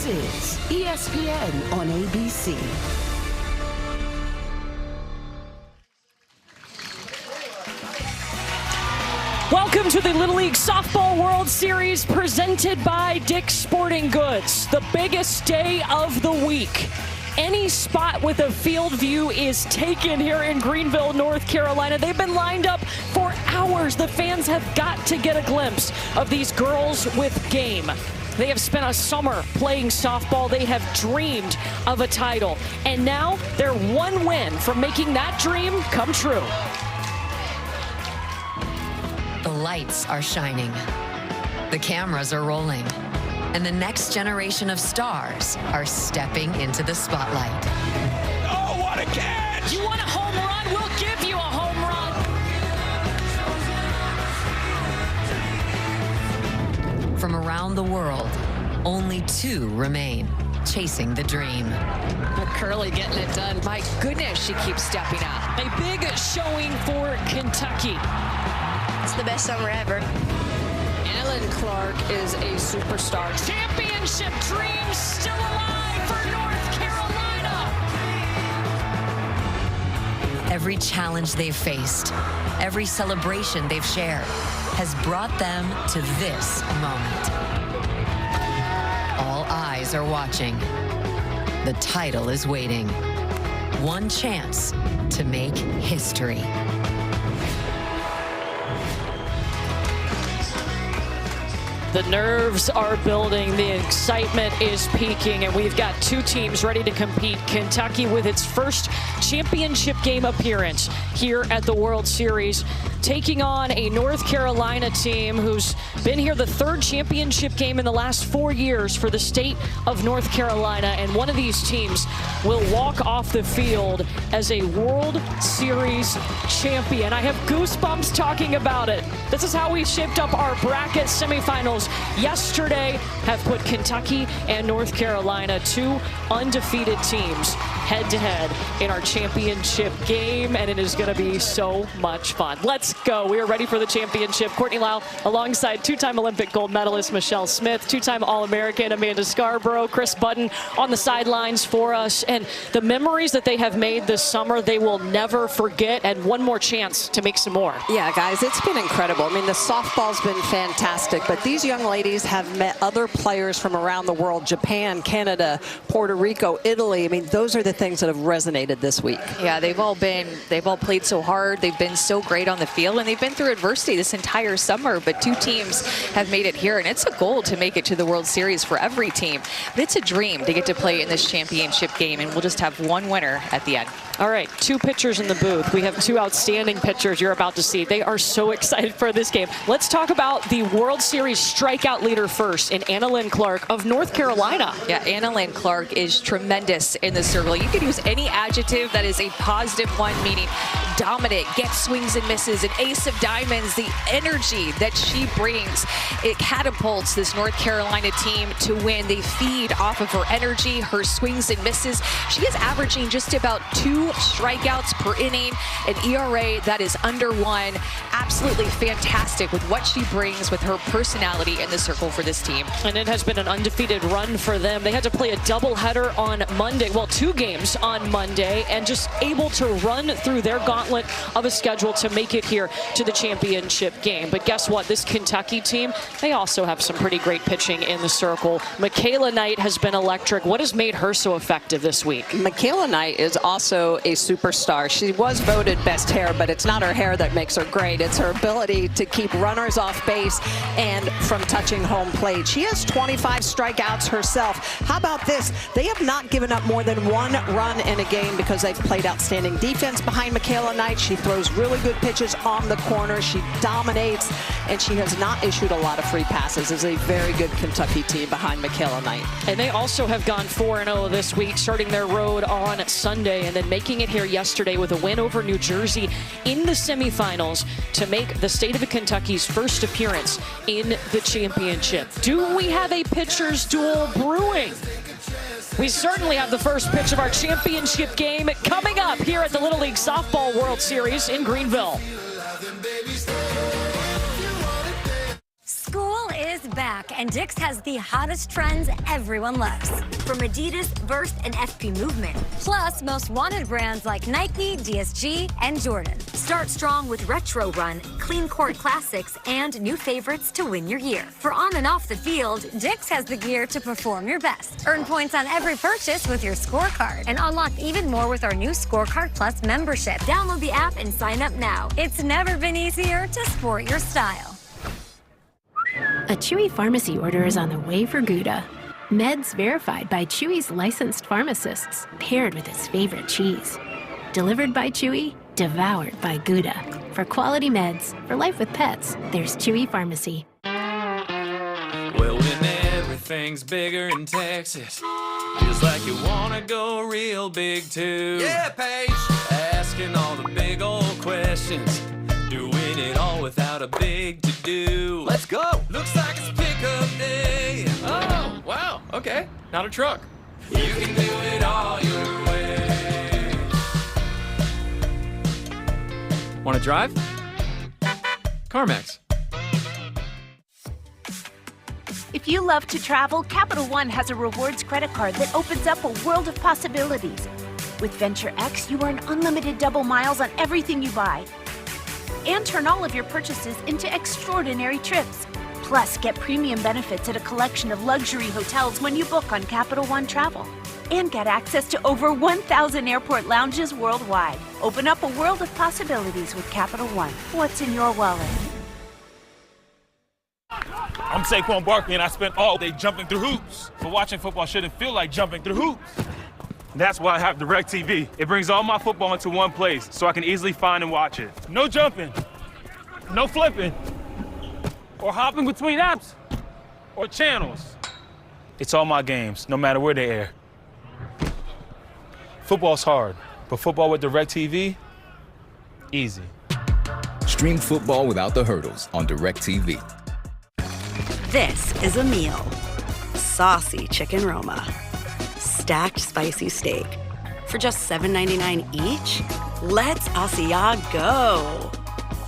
This is ESPN on ABC. Welcome to the Little League Softball World Series presented by Dick's Sporting Goods. The biggest day of the week. Any spot with a field view is taken here in Greenville, North Carolina. They've been lined up for hours. The fans have got to get a glimpse of these girls with game. They have spent a summer playing softball. They have dreamed of a title. And now they're one win from making that dream come true. The lights are shining. The cameras are rolling. And the next generation of stars are stepping into the spotlight. Oh, what a catch! You want a home run? We'll give you a home run. From around the world, only two remain, chasing the dream. Curley getting it done. My goodness, she keeps stepping up. A big showing for Kentucky. It's the best summer ever. Ellen Clark is a superstar. Championship dreams still alive for North Carolina. Every challenge they've faced, every celebration they've shared, has brought them to this moment. All eyes are watching. The title is waiting. One chance to make history. The nerves are building, the excitement is peaking, and we've got two teams ready to compete. Kentucky with its first championship game appearance here at the World Series, taking on a North Carolina team who's been here the third championship game in the last 4 years for the state of North Carolina, and one of these teams will walk off the field as a World Series champion. I have goosebumps talking about it. This is how we shaped up our bracket semifinals yesterday, have put Kentucky and North Carolina, two undefeated teams, head-to-head in our championship game, and it is going to be so much fun. Let's go. We are ready for the championship. Courtney Lau alongside two-time Olympic gold medalist Michelle Smith, two-time All-American Amanda Scarborough, Chris Button on the sidelines for us, and the memories that they have made this summer, they will never forget, and one more chance to make some more. Yeah, guys, it's been incredible. I mean, the softball's been fantastic, but these young ladies have met other players from around the world, Japan, Canada, Puerto Rico, Italy. I mean, those are the things that have resonated this week. Yeah, they've all played so hard. They've been so great on the field, and they've been through adversity this entire summer, but two teams have made it here, and it's a goal to make it to the World Series for every team. But it's a dream to get to play in this championship game, and we'll just have one winner at the end. All right, two pitchers in the booth. We have two outstanding pitchers you're about to see. They are so excited for this game. Let's talk about the World Series strikeout leader first in Anna Lynn Clark of North Carolina. Yeah, Anna Lynn Clark is tremendous in the circle. You could use any adjective that is a positive one, meaning dominant, gets swings and misses, an ace of diamonds. The energy that she brings, it catapults this North Carolina team to win. They feed off of her energy, her swings and misses. She is averaging just about 2 strikeouts per inning, an ERA that is under 1. Absolutely fantastic with what she brings with her personality in the circle for this team. And it has been an undefeated run for them. They had to play a doubleheader on Monday, well, 2 games on Monday, and just able to run through their gauntlet of a schedule to make it here to the championship game. But guess what? This Kentucky team, they also have some pretty great pitching in the circle. Michaela Knight has been electric. What has made her so effective this week? Michaela Knight is also a superstar. She was voted best hair, but it's not her hair that makes her great. It's her ability to keep runners off base and from touching home plate. She has 25 strikeouts herself. How about this? They have not given up more than 1 run in a game because they've played outstanding defense behind Michaela Knight. She throws really good pitches on the corner. She dominates, and she has not issued a lot of free passes. It's a very good Kentucky team behind Michaela Knight. And they also have gone 4-0 this week, starting their road on Sunday and then making it here yesterday with a win over New Jersey in the semifinals to make the state of Kentucky's first appearance in the championship. Do we have a pitcher's duel brewing? We certainly have the first pitch of our championship game coming up here at the Little League Softball World Series in Greenville. School is is back, and Dick's has the hottest trends everyone loves. From Adidas, Verse, and FP Movement, plus most wanted brands like Nike, DSG, and Jordan. Start strong with Retro Run, Clean Court Classics, and new favorites to win your year. For on and off the field, Dick's has the gear to perform your best. Earn points on every purchase with your scorecard, and unlock even more with our new Scorecard Plus membership. Download the app and sign up now. It's never been easier to sport your style. A Chewy pharmacy order is on the way for Gouda. Meds verified by Chewy's licensed pharmacists, paired with his favorite cheese. Delivered by Chewy, devoured by Gouda. For quality meds, for life with pets, there's Chewy Pharmacy. Well, when everything's bigger in Texas, feels like you wanna go real big too. Yeah, Paige! Asking all the big old questions, doing it all without a big to-do. Let's go! Looks like it's pickup day. Oh, wow, okay, not a truck. You can do it all your way. Wanna drive? CarMax. If you love to travel, Capital One has a rewards credit card that opens up a world of possibilities. With Venture X, you earn unlimited double miles on everything you buy. And turn all of your purchases into extraordinary trips. Plus, get premium benefits at a collection of luxury hotels when you book on Capital One Travel. And get access to over 1,000 airport lounges worldwide. Open up a world of possibilities with Capital One. What's in your wallet? I'm Saquon Barkley, and I spent all day jumping through hoops. But watching football shouldn't feel like jumping through hoops. That's why I have DirecTV. It brings all my football into one place, so I can easily find and watch it. No jumping, no flipping, or hopping between apps, or channels. It's all my games, no matter where they air. Football's hard, but football with DirecTV, easy. Stream football without the hurdles on DirecTV. This is a meal. Saucy chicken Roma. Stacked spicy steak. For just $7.99 each? Let's Asiago.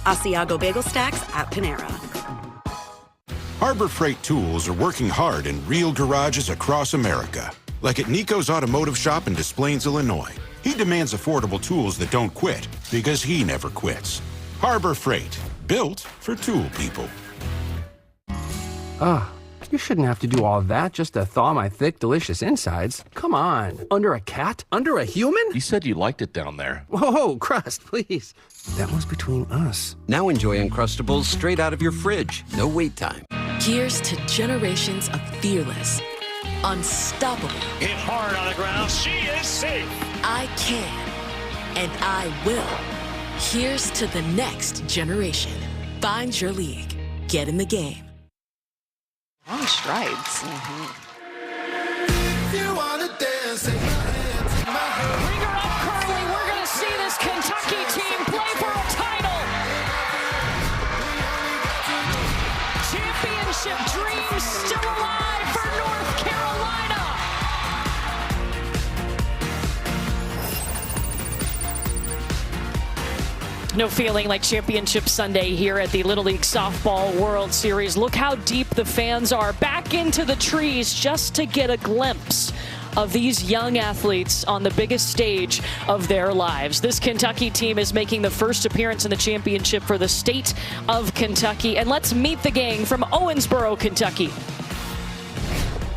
Asiago bagel stacks at Panera. Harbor Freight Tools are working hard in real garages across America. Like at Nico's Automotive Shop in Des Plaines, Illinois. He demands affordable tools that don't quit because he never quits. Harbor Freight, built for tool people. You shouldn't have to do all that just to thaw my thick, delicious insides. Come on. Under a cat? Under a human? You said you liked it down there. Whoa, Crust, please. That was between us. Now enjoy Uncrustables straight out of your fridge. No wait time. Here's to generations of fearless, unstoppable. Hit hard on the ground. She is safe. I can, and I will. Here's to the next generation. Find your league. Get in the game. Long strides. You wanna dance, take my hand, take my hand. Bring her up, Curly. We're going to see this Kentucky team play for a title. Championship dreams still alive for North Carolina. No feeling like Championship Sunday here at the Little League Softball World Series. Look how deep the fans are back into the trees just to get a glimpse of these young athletes on the biggest stage of their lives. This Kentucky team is making the first appearance in the championship for the state of Kentucky. And let's meet the gang from Owensboro, Kentucky.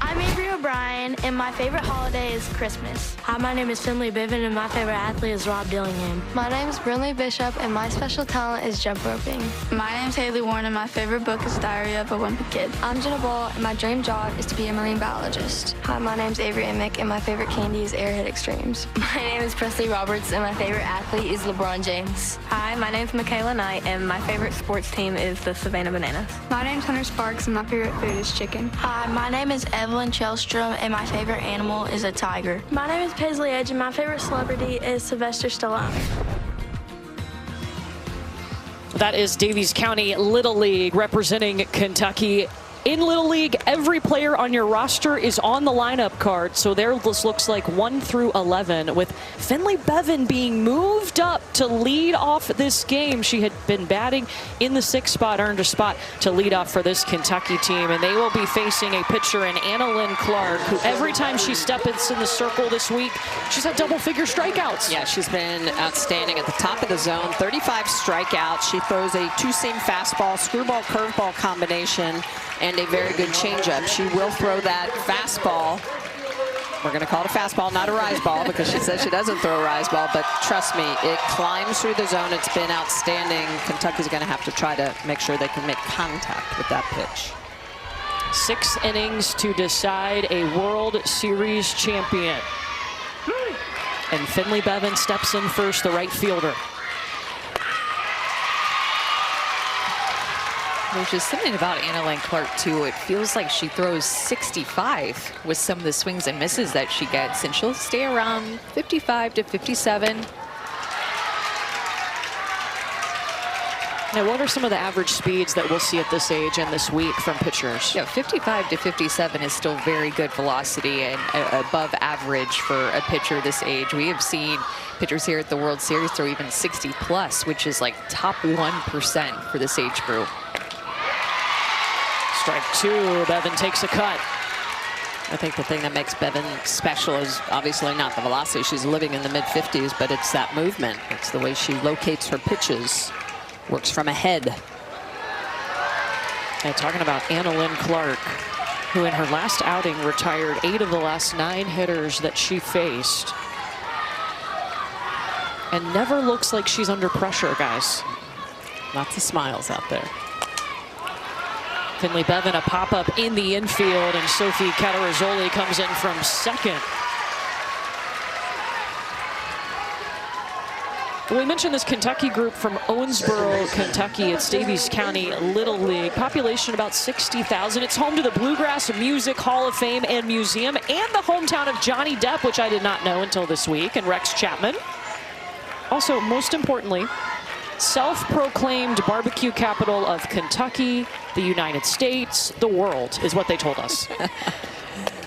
I'm Avery O'Brien, and my favorite holiday is Christmas. Hi, my name is Finley Biven, and my favorite athlete is Rob Dillingham. My name is Brinley Bishop, and my special talent is jump roping. My name is Haley Warren, and my favorite book is Diary of a Wimpy Kid. I'm Jenna Ball, and my dream job is to be a marine biologist. Hi, my name is Avery Emick, and my favorite candy is Airhead Extremes. My name is Presley Roberts, and my favorite athlete is LeBron James. Hi, my name is Michaela Knight, and my favorite sports team is the Savannah Bananas. My name is Hunter Sparks, and my favorite food is chicken. Hi, my name is Evelyn Chelstrom, and my favorite animal is a tiger. My name is Paisley Edge, and my favorite celebrity is Sylvester Stallone. That is Davies County Little League representing Kentucky. In Little League, every player on your roster is on the lineup card, so there this looks like 1 through 11, with Finley Bevan being moved up to lead off this game. She had been batting in the 6th spot, earned a spot to lead off for this Kentucky team, and they will be facing a pitcher in Annalyn Clark, who every time she steps in the circle this week, she's had double-figure strikeouts. Yeah, she's been outstanding at the top of the zone, 35 strikeouts. She throws a two-seam fastball, screwball, curveball combination, and a very good changeup. She will throw that fastball. We're going to call it a fastball, not a rise ball, because she says she doesn't throw a rise ball, but trust me, it climbs through the zone. It's been outstanding. Kentucky's going to have to try to make sure they can make contact with that pitch. 6 innings to decide a World Series champion. And Finley Bevan steps in first, the right fielder. There's just something about Annalyn Clark, too. It feels like she throws 65 with some of the swings and misses that she gets, and she'll stay around 55 to 57. Now, what are some of the average speeds that we'll see at this age and this week from pitchers? Yeah, 55 to 57 is still very good velocity and above average for a pitcher this age. We have seen pitchers here at the World Series throw even 60 plus, which is like top 1% for this age group. Strike 2, Bevan takes a cut. I think the thing that makes Bevan special is obviously not the velocity. She's living in the mid-50s, but it's that movement. It's the way she locates her pitches. Works from ahead. And talking about Annalyn Clark, who in her last outing retired 8 of the last 9 hitters that she faced. And never looks like she's under pressure, guys. Lots of smiles out there. Finley Bevan, a pop-up in the infield, and Sophie Catarazzoli comes in from second. We mentioned this Kentucky group from Owensboro, Kentucky. It's Daviess County Little League. Population about 60,000. It's home to the Bluegrass Music Hall of Fame and Museum, and the hometown of Johnny Depp, which I did not know until this week, and Rex Chapman. Also, most importantly, self-proclaimed barbecue capital of Kentucky, the United States, the world, is what they told us. I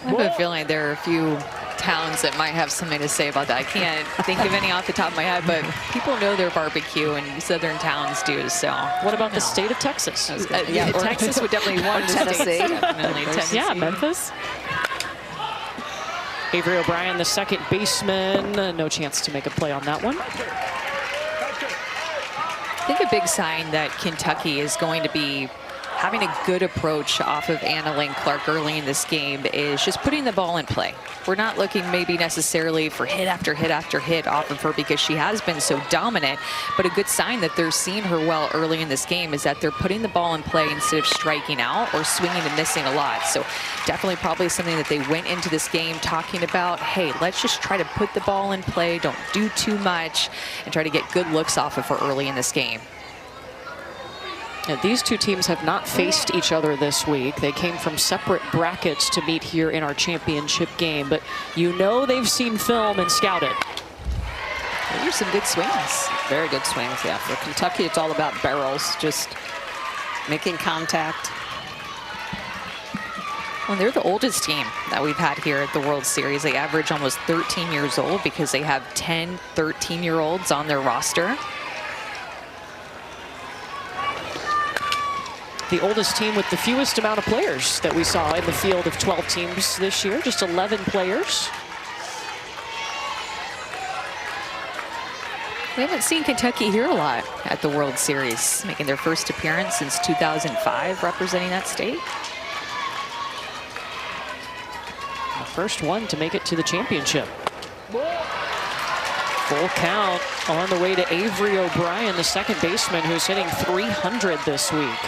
have a feeling there are a few towns that might have something to say about that. I can't think of any off the top of my head, but people know their barbecue, and southern towns do. So, what about the state of Texas? Yeah, Texas would definitely be one of the Tennessee. states. Definitely Tennessee. Yeah, Memphis. Avery O'Brien, the second baseman, no chance to make a play on that one. I think a big sign that Kentucky is going to be having a good approach off of Annalyn Clark early in this game is just putting the ball in play. We're not looking maybe necessarily for hit after hit after hit off of her, because she has been so dominant, but a good sign that they're seeing her well early in this game is that they're putting the ball in play instead of striking out or swinging and missing a lot. So definitely probably something that they went into this game talking about, hey, let's just try to put the ball in play, don't do too much, and try to get good looks off of her early in this game. And these two teams have not faced each other this week. They came from separate brackets to meet here in our championship game, but you know they've seen film and scouted. Those are some good swings. Very good swings, yeah. For Kentucky, it's all about barrels, just making contact. Well, they're the oldest team that we've had here at the World Series. They average almost 13 years old because they have 10 13-year-olds on their roster. The oldest team with the fewest amount of players that we saw in the field of 12 teams this year, just 11 players. We haven't seen Kentucky here a lot at the World Series, making their first appearance since 2005, representing that state. The first one to make it to the championship. Full count on the way to Avery O'Brien, the second baseman, who's hitting 300 this week.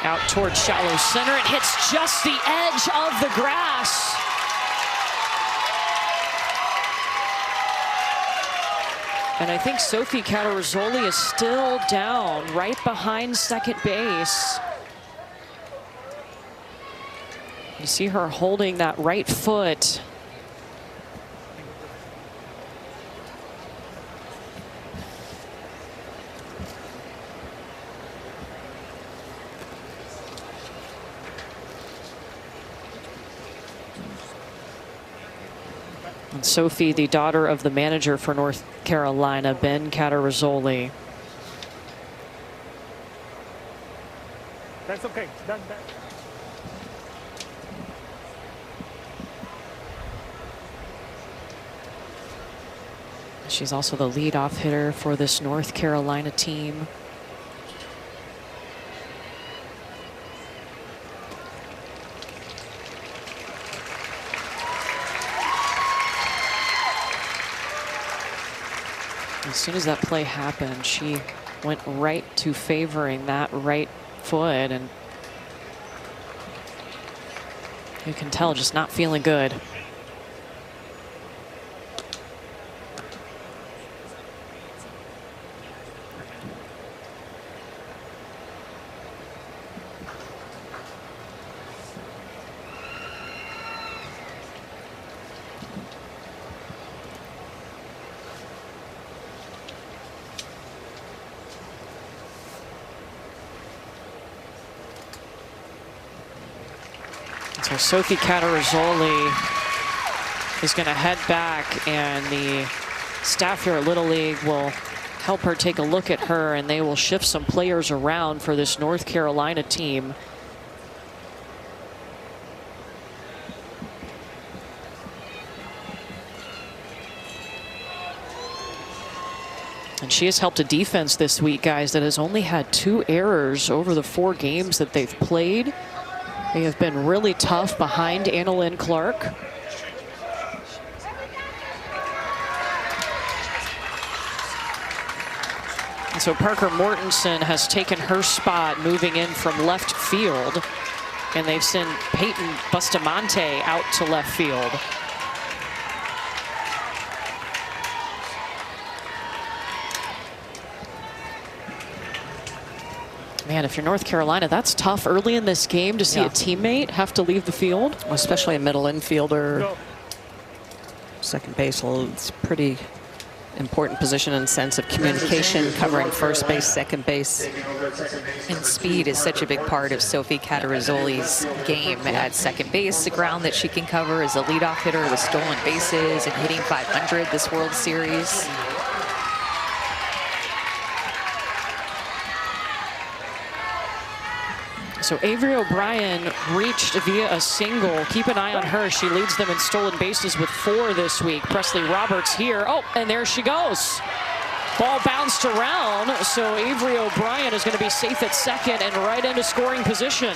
Out towards shallow center. It hits just the edge of the grass. And I think Sophie Catarazzoli is still down right behind second base. You see her holding that right foot. And Sophie, the daughter of the manager for North Carolina, Ben Catarazzoli. That's okay. That. She's also the leadoff hitter for this North Carolina team. As soon as that play happened, she went right to favoring that right foot, and you can tell just not feeling good. So Sophie Catarazzoli is going to head back, and the staff here at Little League will help her take a look at her, and they will shift some players around for this North Carolina team. And she has helped a defense this week, guys, that has only had 2 errors over the 4 games that they've played. They have been really tough behind Annalyn Clark. And so Parker Mortensen has taken her spot, moving in from left field. And they've sent Peyton Bustamante out to left field. Man, if you're North Carolina, that's tough early in this game to see a teammate have to leave the field. Especially a middle infielder. Second base, it's a pretty important position in sense of communication, covering first base, second base. And speed is such a big part of Sophie Catarazzoli's game at second base. The ground that she can cover as a leadoff hitter with stolen bases and hitting .500 this World Series. So Avery O'Brien reached via a single. Keep an eye on her. She leads them in stolen bases with 4 this week. Presley Roberts here. Oh, and there she goes. Ball bounced around, so Avery O'Brien is going to be safe at second and right into scoring position.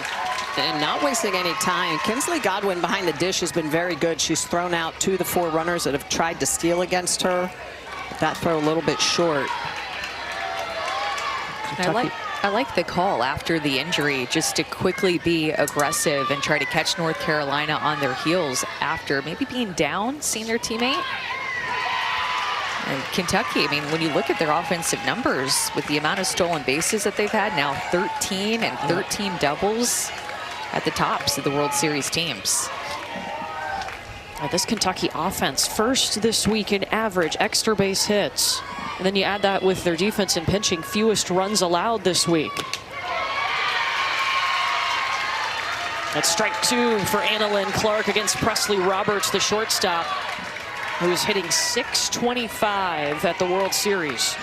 And not wasting any time. Kinsley Godwin behind the dish has been very good. She's thrown out 2 of the 4 runners that have tried to steal against her. That throw a little bit short. I like the call after the injury, just to quickly be aggressive and try to catch North Carolina on their heels after maybe being down, seeing their teammate. And Kentucky, I mean, when you look at their offensive numbers with the amount of stolen bases that they've had, now 13 and 13 doubles at the tops of the World Series teams. This Kentucky offense, first this week in average extra base hits. And then you add that with their defense and pitching, fewest runs allowed this week. That's strike 2 for Annalyn Clark against Presley Roberts, the shortstop, who's hitting .625 at the World Series.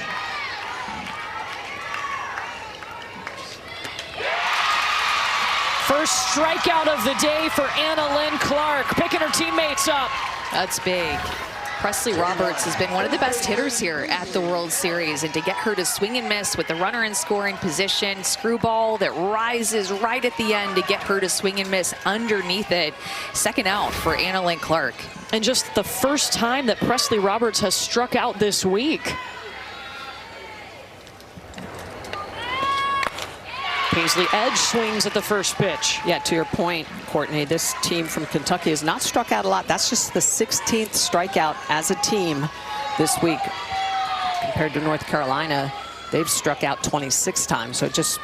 First strikeout of the day for Annalyn Clark, picking her teammates up. That's big. Presley Roberts has been one of the best hitters here at the World Series, and to get her to swing and miss with the runner in scoring position, screwball that rises right at the end to get her to swing and miss underneath it. Second out for Annalyn Clark. And just the first time that Presley Roberts has struck out this week. Paisley Edge swings at the first pitch. Yeah, to your point, Courtney, this team from Kentucky has not struck out a lot. That's just the 16th strikeout as a team this week. Compared to North Carolina, they've struck out 26 times. So it just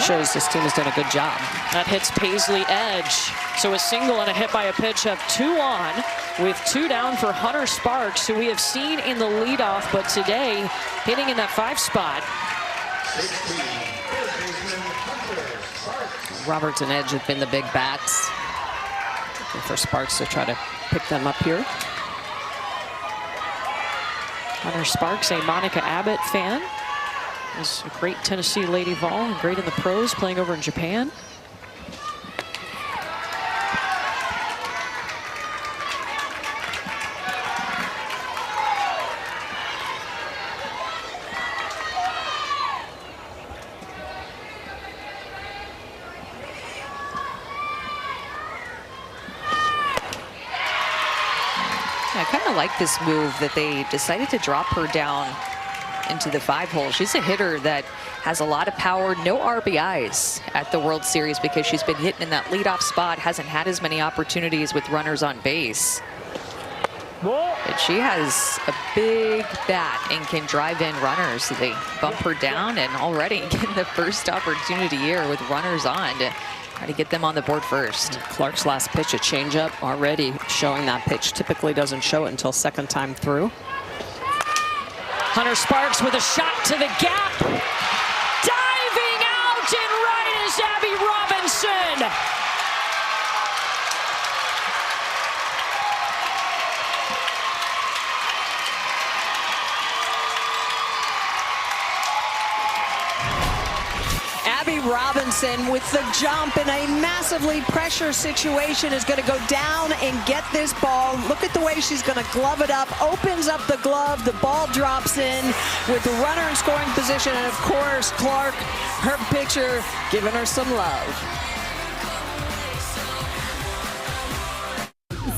shows this team has done a good job. That hits Paisley edge. So a single and a hit by a pitch have 2 on with 2 down for Hunter Sparks, who we have seen in the leadoff, but today hitting in that 5 spot. Roberts and Edge have been the big bats. Looking for Sparks to try to pick them up here. Hunter Sparks, a Monica Abbott fan. Was a great Tennessee Lady Vol and great in the pros, playing over in Japan. I kind of like this move that they decided to drop her down into the 5 hole. She's a hitter that has a lot of power, no RBIs at the World Series because she's been hitting in that leadoff spot, hasn't had as many opportunities with runners on base. But she has a big bat and can drive in runners. So they bump her down and already getting the first opportunity here with runners on to try to get them on the board first. Clark's last pitch, a changeup, already showing that pitch. Typically doesn't show it until second time through. Hunter Sparks with a shot to the gap. Diving out and right is Abby Robinson. Abby Robinson with the jump in a massively pressure situation is going to go down and get this ball. Look at the way she's going to glove it up, opens up the glove, the ball drops in with the runner in scoring position, and of course Clark, her pitcher, giving her some love.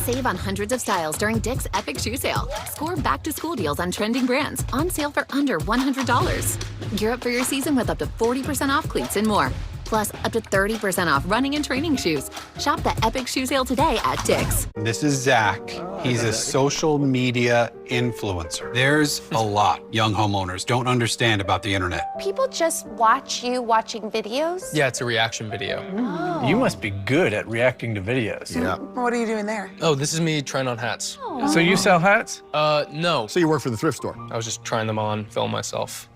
Save on hundreds of styles during Dick's Epic Shoe Sale. Score back-to-school deals on trending brands on sale for under $100. Gear up for your season with up to 40% off cleats and more. Plus, up to 30% off running and training shoes. Shop the Epic Shoe Sale today at Dick's. This is Zach. He's a social media influencer. There's a lot young homeowners don't understand about the internet. People just watch you watching videos? Yeah, it's a reaction video. Oh. You must be good at reacting to videos. Yeah. What are you doing there? Oh, this is me trying on hats. Oh. So you sell hats? No. So you work for the thrift store? I was just trying them on, film myself.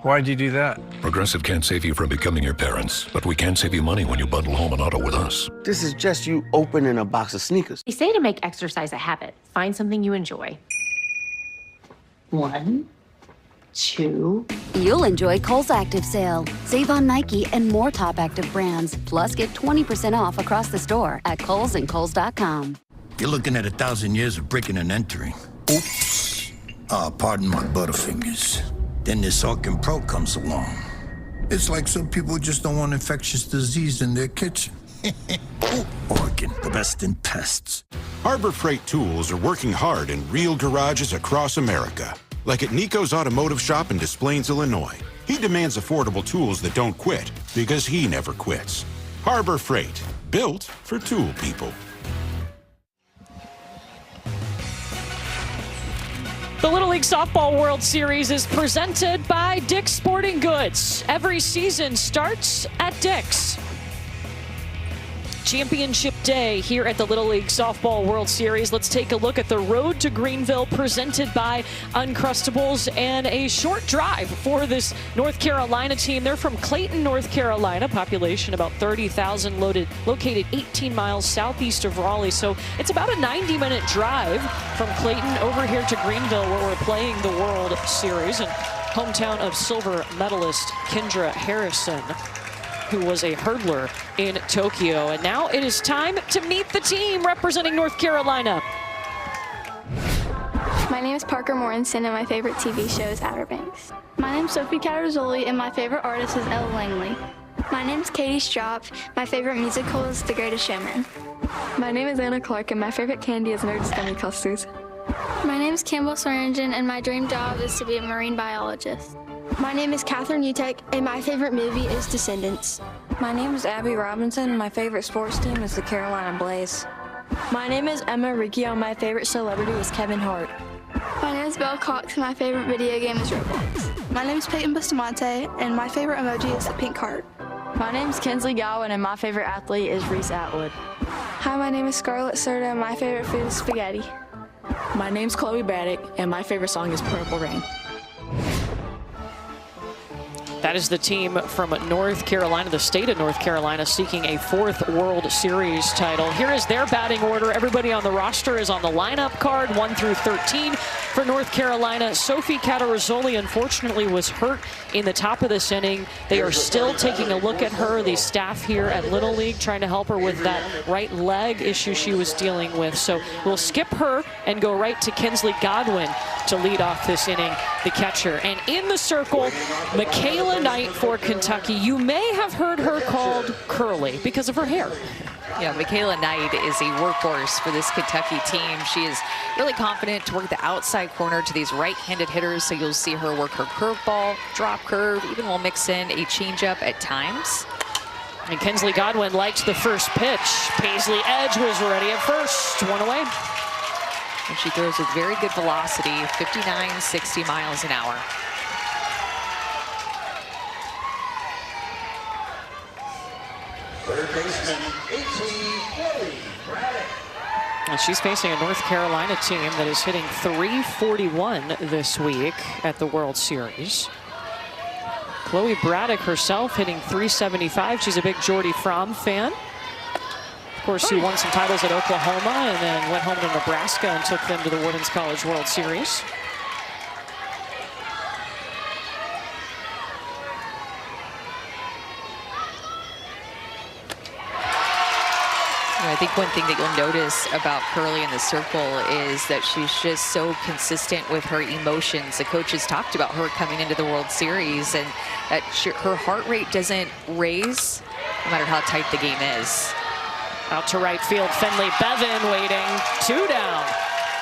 Why'd you do that? Progressive can't save you from becoming your parents, but we can save you money when you bundle home and auto with us. This is just you opening a box of sneakers. They say to make exercise a habit, find something you enjoy. 1, 2. You'll enjoy Kohl's Active Sale. Save on Nike and more top active brands. Plus, get 20% off across the store at Kohl's and Kohls.com. You're looking at 1,000 years of breaking and entering. Oops. Pardon my butterfingers. Then this Orkin Pro comes along. It's like some people just don't want infectious disease in their kitchen. Orkin, the best in pests. Harbor Freight Tools are working hard in real garages across America. Like at Nico's Automotive Shop in Des Plaines, Illinois. He demands affordable tools that don't quit because he never quits. Harbor Freight, built for tool people. The Little League Softball World Series is presented by Dick's Sporting Goods. Every season starts at Dick's. Championship Day here at the Little League Softball World Series. Let's take a look at the road to Greenville presented by Uncrustables and a short drive for this North Carolina team. They're from Clayton, North Carolina, population about 30,000, located 18 miles southeast of Raleigh. So it's about a 90-minute drive from Clayton over here to Greenville where we're playing the World Series, and hometown of silver medalist Kendra Harrison, who was a hurdler in Tokyo. And now it is time to meet the team representing North Carolina. My name is Parker Mortensen, and my favorite TV show is Outer Banks. My name is Sophie Catarzoli, and my favorite artist is Elle Langley. My name is Katie Stropp. My favorite musical is The Greatest Showman. My name is Anna Clark, and my favorite candy is Nerds Gummy Clusters. My name is Campbell Swearingen, and my dream job is to be a marine biologist. My name is Catherine Utek, and my favorite movie is Descendants. My name is Abby Robinson, and my favorite sports team is the Carolina Blaze. My name is Emma Riccio, and my favorite celebrity is Kevin Hart. My name is Belle Cox, and my favorite video game is Roblox. My name is Peyton Bustamante, and my favorite emoji is the pink heart. My name's Kinsley Gowan, and my favorite athlete is Reese Atwood. Hi, my name is Scarlett Serta, and my favorite food is spaghetti. My name's Chloe Braddock, and my favorite song is Purple Rain. That is the team from North Carolina, the state of North Carolina, seeking a 4th World Series title. Here is their batting order. Everybody on the roster is on the lineup card, 1 through 13. For North Carolina, Sophie Catarazzoli unfortunately was hurt in the top of this inning. They are still taking a look at her, the staff here at Little League, trying to help her with that right leg issue she was dealing with. So we'll skip her and go right to Kinsley Godwin to lead off this inning, the catcher. And in the circle, Michaela Knight for Kentucky. You may have heard her called Curly because of her hair. Yeah, Michaela Knight is a workhorse for this Kentucky team. She is really confident to work the outside corner to these right-handed hitters, so you'll see her work her curveball, drop curve, even will mix in a changeup at times. And Kinsley Godwin liked the first pitch. Paisley Edge was ready at first, 1 away. And she throws with very good velocity, 59, 60 miles an hour. Third baseman, 18, Chloe Braddock. And she's facing a North Carolina team that is hitting .341 this week at the World Series. Chloe Braddock herself hitting .375. She's a big Jordy Fromm fan. Of course, she won some titles at Oklahoma and then went home to Nebraska and took them to the Women's College World Series. I think one thing that you'll notice about Curly in the circle is that she's just so consistent with her emotions. The coaches talked about her coming into the World Series and that her heart rate doesn't raise no matter how tight the game is. Out to right field, Finley Bevan waiting, 2 down.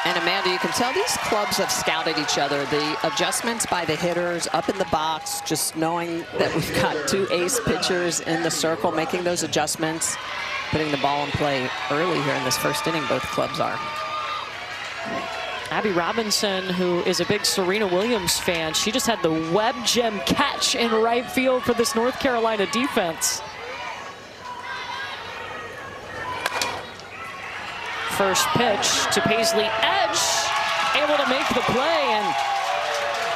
And Amanda, you can tell these clubs have scouted each other. The adjustments by the hitters up in the box, just knowing that we've got 2 ace pitchers in the circle, making those adjustments, putting the ball in play early here in this first inning, both clubs are. Abby Robinson, who is a big Serena Williams fan, she just had the web gem catch in right field for this North Carolina defense. First pitch to Paisley Edge, able to make the play, and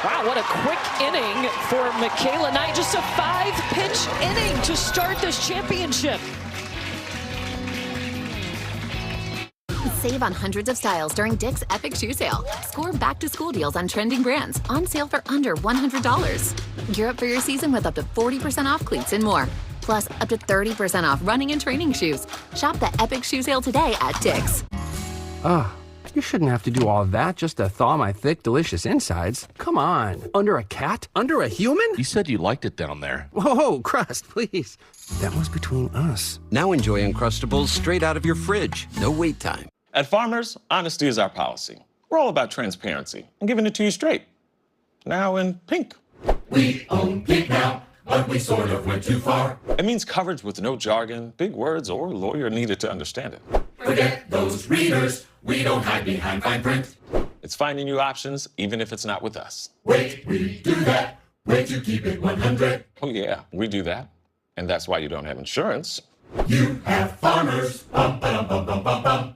wow, what a quick inning for Michaela Knight. Just a 5-pitch inning to start this championship. Save on hundreds of styles during Dick's Epic Shoe Sale. Score back-to-school deals on trending brands, on sale for under $100. Gear up for your season with up to 40% off cleats and more. Plus, up to 30% off running and training shoes. Shop the Epic Shoe Sale today at Dick's. You shouldn't have to do all that just to thaw my thick, delicious insides. Come on. Under a cat? Under a human? You said you liked it down there. Whoa, Crust, please. That was between us. Now enjoy Uncrustables straight out of your fridge. No wait time. At Farmers, honesty is our policy. We're all about transparency and giving it to you straight. Now in pink. We own pink now, but we sort of went too far. It means coverage with no jargon, big words, or lawyer needed to understand it. Forget those readers. We don't hide behind fine print. It's finding you options, even if it's not with us. Wait, we do that. Wait to keep it 100. Oh yeah, we do that. And that's why you don't have insurance. You have Farmers. Bum, ba-dum, bum, bum, bum, bum.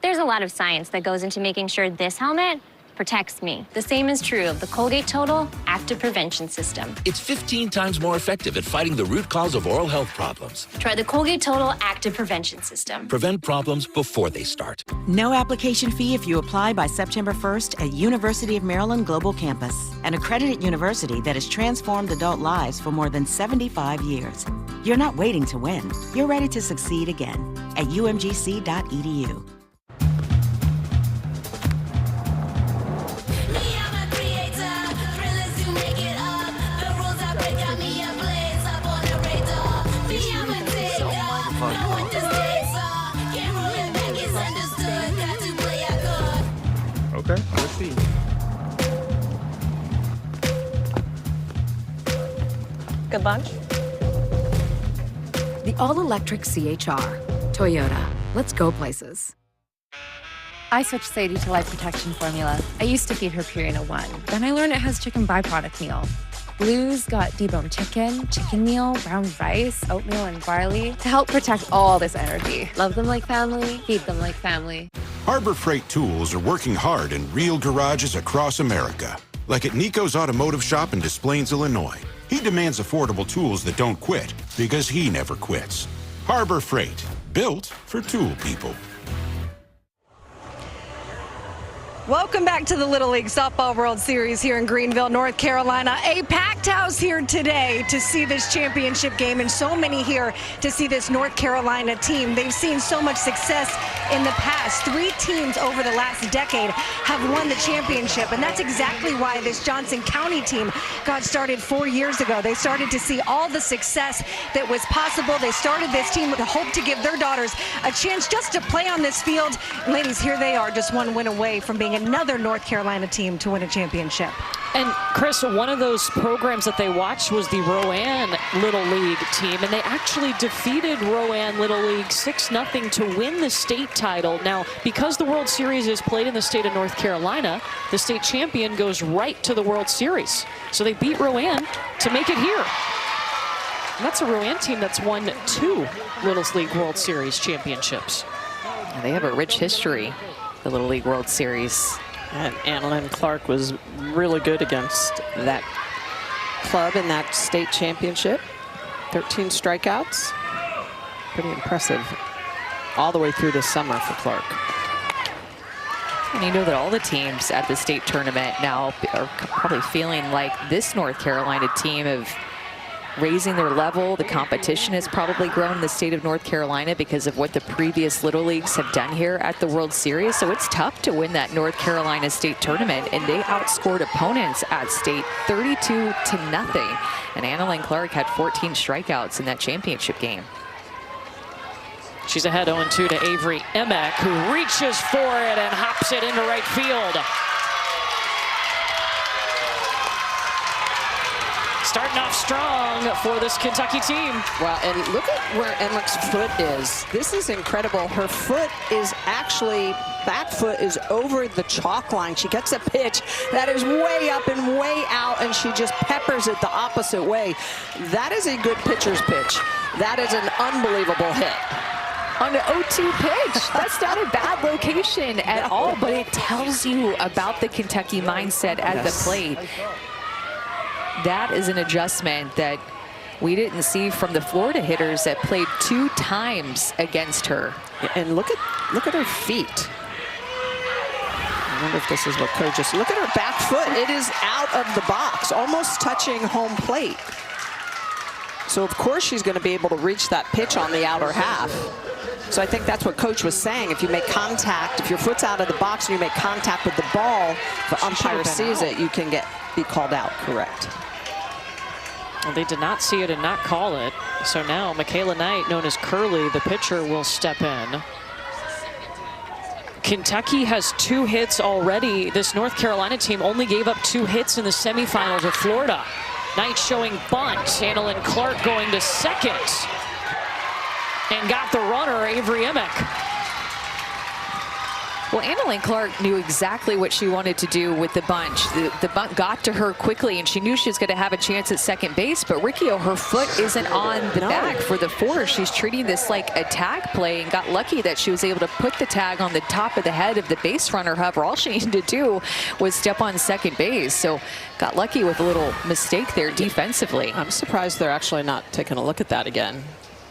There's a lot of science that goes into making sure this helmet protects me. The same is true of the Colgate Total Active Prevention System. It's 15 times more effective at fighting the root cause of oral health problems. Try the Colgate Total Active Prevention System. Prevent problems before they start. No application fee if you apply by September 1st at University of Maryland Global Campus, an accredited university that has transformed adult lives for more than 75 years. You're not waiting to win. You're ready to succeed again at umgc.edu. Okay, let's see. Good lunch. The all-electric CHR. Toyota. Let's go places. I switched Sadie to Life Protection Formula. I used to feed her Purina 1. Then I learned it has chicken byproduct meal. Blues got deboned chicken meal, brown rice, oatmeal, and barley to help protect all this energy. Love them like family, feed them like family. Harbor Freight Tools are working hard in real garages across America, like at Nico's Automotive Shop in Des Plaines, Illinois. He demands affordable tools that don't quit because he never quits. Harbor Freight, built for tool people. Welcome back to the Little League Softball World Series here in Greenville, North Carolina. A packed house here today to see this championship game, and so many here to see this North Carolina team. They've seen so much success in the past. 3 teams over the last decade have won the championship, and that's exactly why this Johnson County team got started 4 years ago. They started to see all the success that was possible. They started this team with the hope to give their daughters a chance just to play on this field. And ladies, here they are, just one win away from being another North Carolina team to win a championship. And Chris, one of those programs that they watched was the Rowan Little League team, and they actually defeated Rowan Little League 6-0 to win the state title. Now, because the World Series is played in the state of North Carolina, the state champion goes right to the World Series. So they beat Rowan to make it here. And that's a Rowan team that's won 2 Little League World Series championships. They have a rich history, the Little League World Series. And Annalyn Clark was really good against that club in that state championship. 13 strikeouts. Pretty impressive all the way through the summer for Clark. And you know that all the teams at the state tournament now are probably feeling like this North Carolina team of raising their level. The competition has probably grown in the state of North Carolina because of what the previous Little Leagues have done here at the World Series. So it's tough to win that North Carolina state tournament, and they outscored opponents at state 32-0. And Annalyn Clark had 14 strikeouts in that championship game. She's ahead 0-2 to Avery Emick, who reaches for it and hops it into right field. Starting off strong for this Kentucky team. Well, and look at where Emick's foot is. This is incredible. Her foot is actually, back foot is over the chalk line. She gets a pitch that is way up and way out, and she just peppers it the opposite way. That is a good pitcher's pitch. That is an unbelievable hit. On an 0-2 pitch. That's not a bad location at all, but it tells you about the Kentucky mindset at the plate. That is an adjustment that we didn't see from the Florida hitters that played 2 times against her. And look at her feet. I wonder if this is what coach is. Look at her back foot. It is out of the box, almost touching home plate. So of course she's going to be able to reach that pitch on the outer half. So I think that's what coach was saying. If you make contact, if your foot's out of the box and you make contact with the ball, the umpire sees it, you can be called out, correct. Well, they did not see it and not call it. So now Michaela Knight, known as Curly, the pitcher, will step in. Kentucky has 2 hits already. This North Carolina team only gave up 2 hits in the semifinals of Florida. Knight showing bunt. Annalyn Clark going to second. And got the runner, Avery Emick. Well, Annalyn Clark knew exactly what she wanted to do with the bunch. The bunt got to her quickly, and she knew she was going to have a chance at second base. But Riccio, her foot isn't on the bag for the 4. She's treating this like a tag play, and got lucky that she was able to put the tag on the top of the head of the base runner. However, all she needed to do was step on second base. So got lucky with a little mistake there defensively. I'm surprised they're actually not taking a look at that again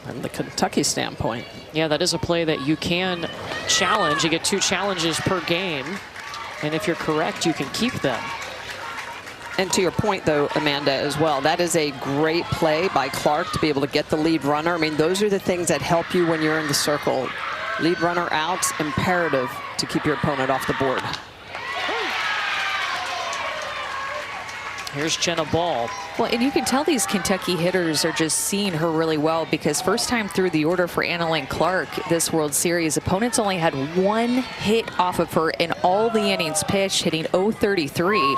from the Kentucky standpoint. Yeah, that is a play that you can challenge. You get 2 challenges per game. And if you're correct, you can keep them. And to your point, though, Amanda, as well, that is a great play by Clark to be able to get the lead runner. I mean, those are the things that help you when you're in the circle. Lead runner out, imperative to keep your opponent off the board. Here's Jenna Ball. Well, and you can tell these Kentucky hitters are just seeing her really well, because first time through the order for Annalyn Clark this World Series, opponents only had 1 hit off of her in all the innings pitched, hitting .033.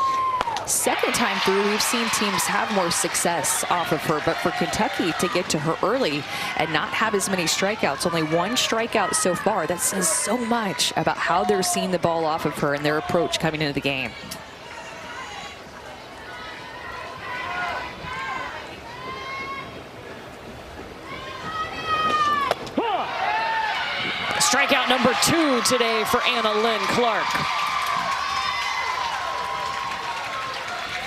Second time through, we've seen teams have more success off of her, but for Kentucky to get to her early and not have as many strikeouts, only 1 strikeout so far, that says so much about how they're seeing the ball off of her and their approach coming into the game. Strikeout number 2 today for Anna Lynn Clark.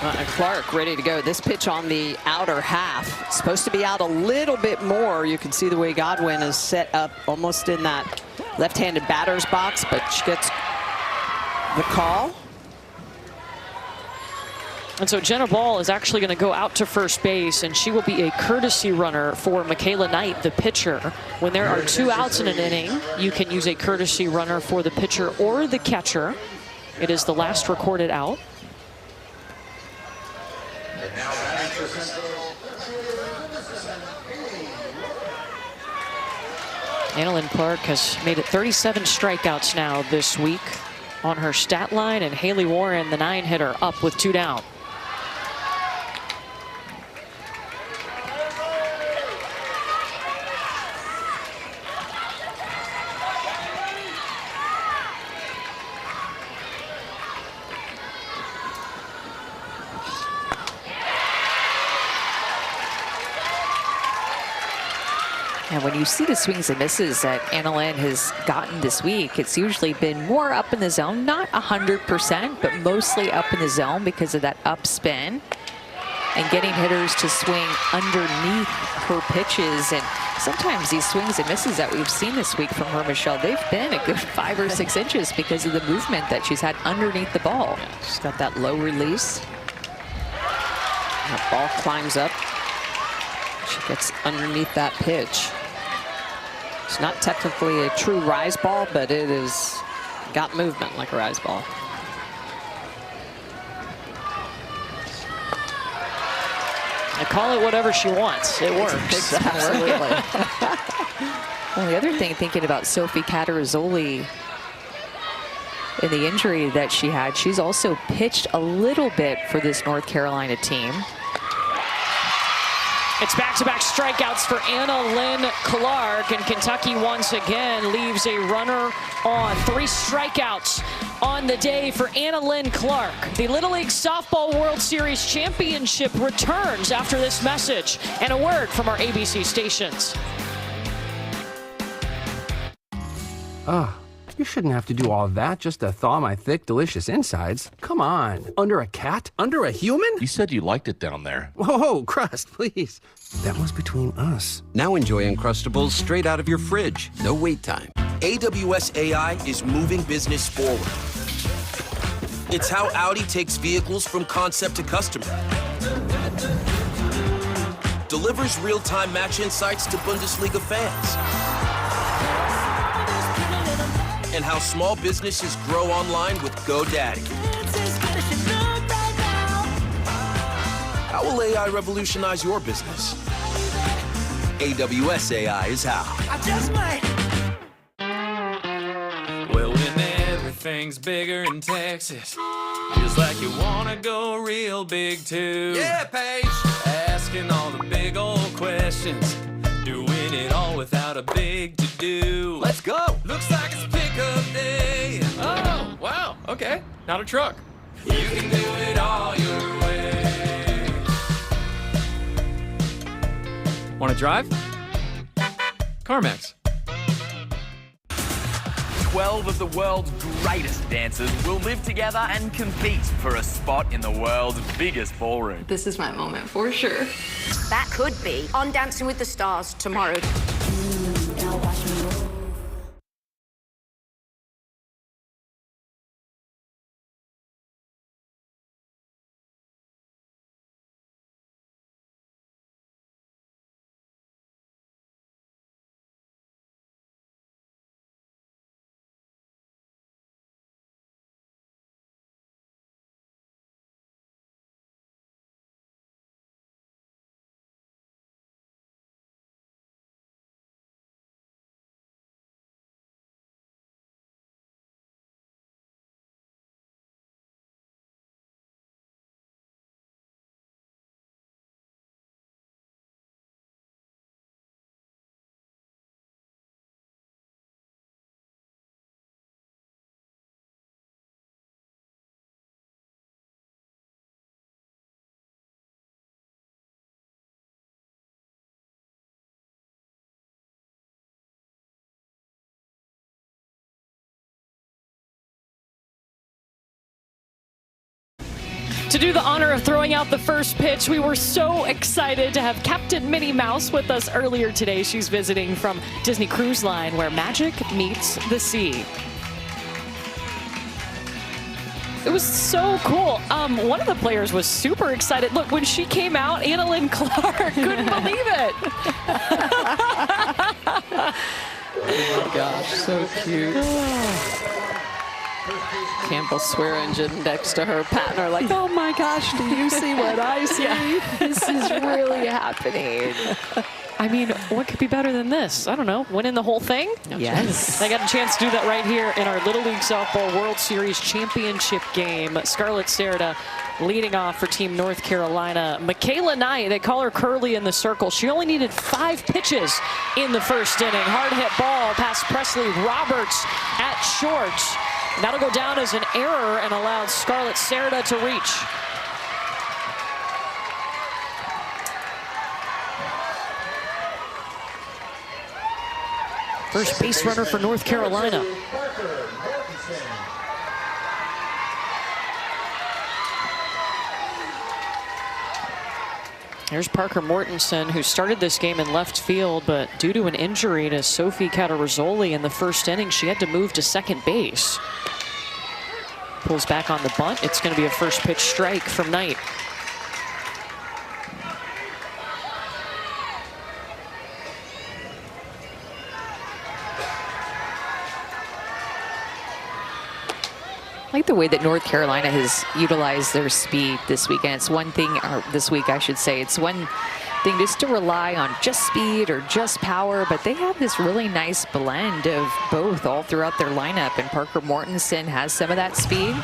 And Clark ready to go. This pitch on the outer half. Supposed to be out a little bit more. You can see the way Godwin is set up almost in that left-handed batter's box, but she gets the call. And so Jenna Ball is actually going to go out to first base, and she will be a courtesy runner for Michaela Knight, the pitcher. When there are 2 outs in an inning, you can use a courtesy runner for the pitcher or the catcher. It is the last recorded out. Anna Lynn Clark has made it 37 strikeouts now this week on her stat line, and Haley Warren, the 9-hitter, up with 2 down. And when you see the swings and misses that Anna Lynn has gotten this week, it's usually been more up in the zone, not 100%, but mostly up in the zone because of that up spin and getting hitters to swing underneath her pitches. And sometimes these swings and misses that we've seen this week from her, Michelle, they've been a good 5 or 6 inches because of the movement that she's had underneath the ball. She's got that low release. That ball climbs up. She gets underneath that pitch. It's not technically a true rise ball, but it is got movement like a rise ball. I call it whatever she wants. It works. Absolutely. Well, the other thing, thinking about Sophie Catarazzoli in the injury that she had, she's also pitched a little bit for this North Carolina team. It's back-to-back strikeouts for Anna Lynn Clark, and Kentucky once again leaves a runner on. 3 strikeouts on the day for Anna Lynn Clark. The Little League Softball World Series Championship returns after this message and a word from our ABC stations. You shouldn't have to do all that just to thaw my thick, delicious insides. Come on. Under a cat? Under a human? You said you liked it down there. Whoa, Crust, please. That was between us. Now enjoy Uncrustables straight out of your fridge. No wait time. AWS AI is moving business forward. It's how Audi takes vehicles from concept to customer. Delivers real-time match insights to Bundesliga fans. And how small businesses grow online with GoDaddy. How will AI revolutionize your business? AWS AI is how. Well, when everything's bigger in Texas, feels like you wanna go real big too. Yeah, Paige! Asking all the big old questions, doing it all without a big to-do. Let's go! Looks like it's pickup day. Oh, wow, okay, not a truck. You can do it all your way. Wanna drive? CarMax. 12 of the world's greatest dancers will live together and compete for a spot in the world's biggest ballroom. This is my moment for sure. That could be on Dancing with the Stars tomorrow. To do the honor of throwing out the first pitch, we were so excited to have Captain Minnie Mouse with us earlier today. She's visiting from Disney Cruise Line, where magic meets the sea. It was so cool. One of the players was super excited. Look, when she came out, Annalyn Clark couldn't believe it. Oh my gosh, so cute. Campbell Swear Engine next to her, patting her like, oh my gosh, do you see what I see? This is really happening. I mean, what could be better than this? I don't know, winning the whole thing? Yes. They got a chance to do that right here in our Little League Softball World Series Championship game. Scarlett Serta leading off for Team North Carolina. Michaela Knight, they call her Curly in the circle. She only needed 5 pitches in the first inning. Hard hit ball past Presley Roberts at short. That'll go down as an error and allowed Scarlett Serta to reach. First base runner for North Carolina. Here's Parker Mortensen, who started this game in left field, but due to an injury to Sophie Catarazzoli in the first inning, she had to move to second base. Pulls back on the bunt. It's going to be a first pitch strike from Knight. I like the way that North Carolina has utilized their speed this weekend. It's one thing, or this week I should say, it's one thing just to rely on just speed or just power, but they have this really nice blend of both all throughout their lineup, and Parker Mortensen has some of that speed.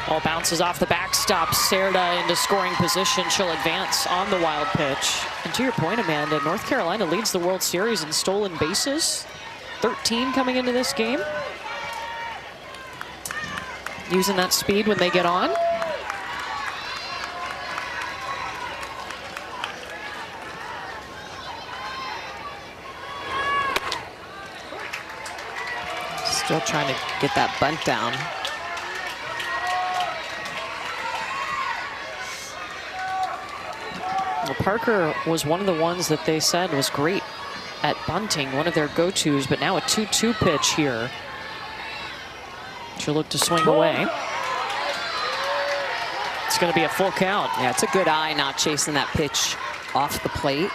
Ball bounces off the backstop. Serta into scoring position. She'll advance on the wild pitch. And to your point, Amanda, North Carolina leads the World Series in stolen bases. 13 coming into this game. Using that speed when they get on. Still trying to get that bunt down. Well, Parker was one of the ones that they said was great at bunting, one of their go-tos, but now a 2-2 pitch here. She'll look to swing away. It's going to be a full count. Yeah, it's a good eye not chasing that pitch off the plate.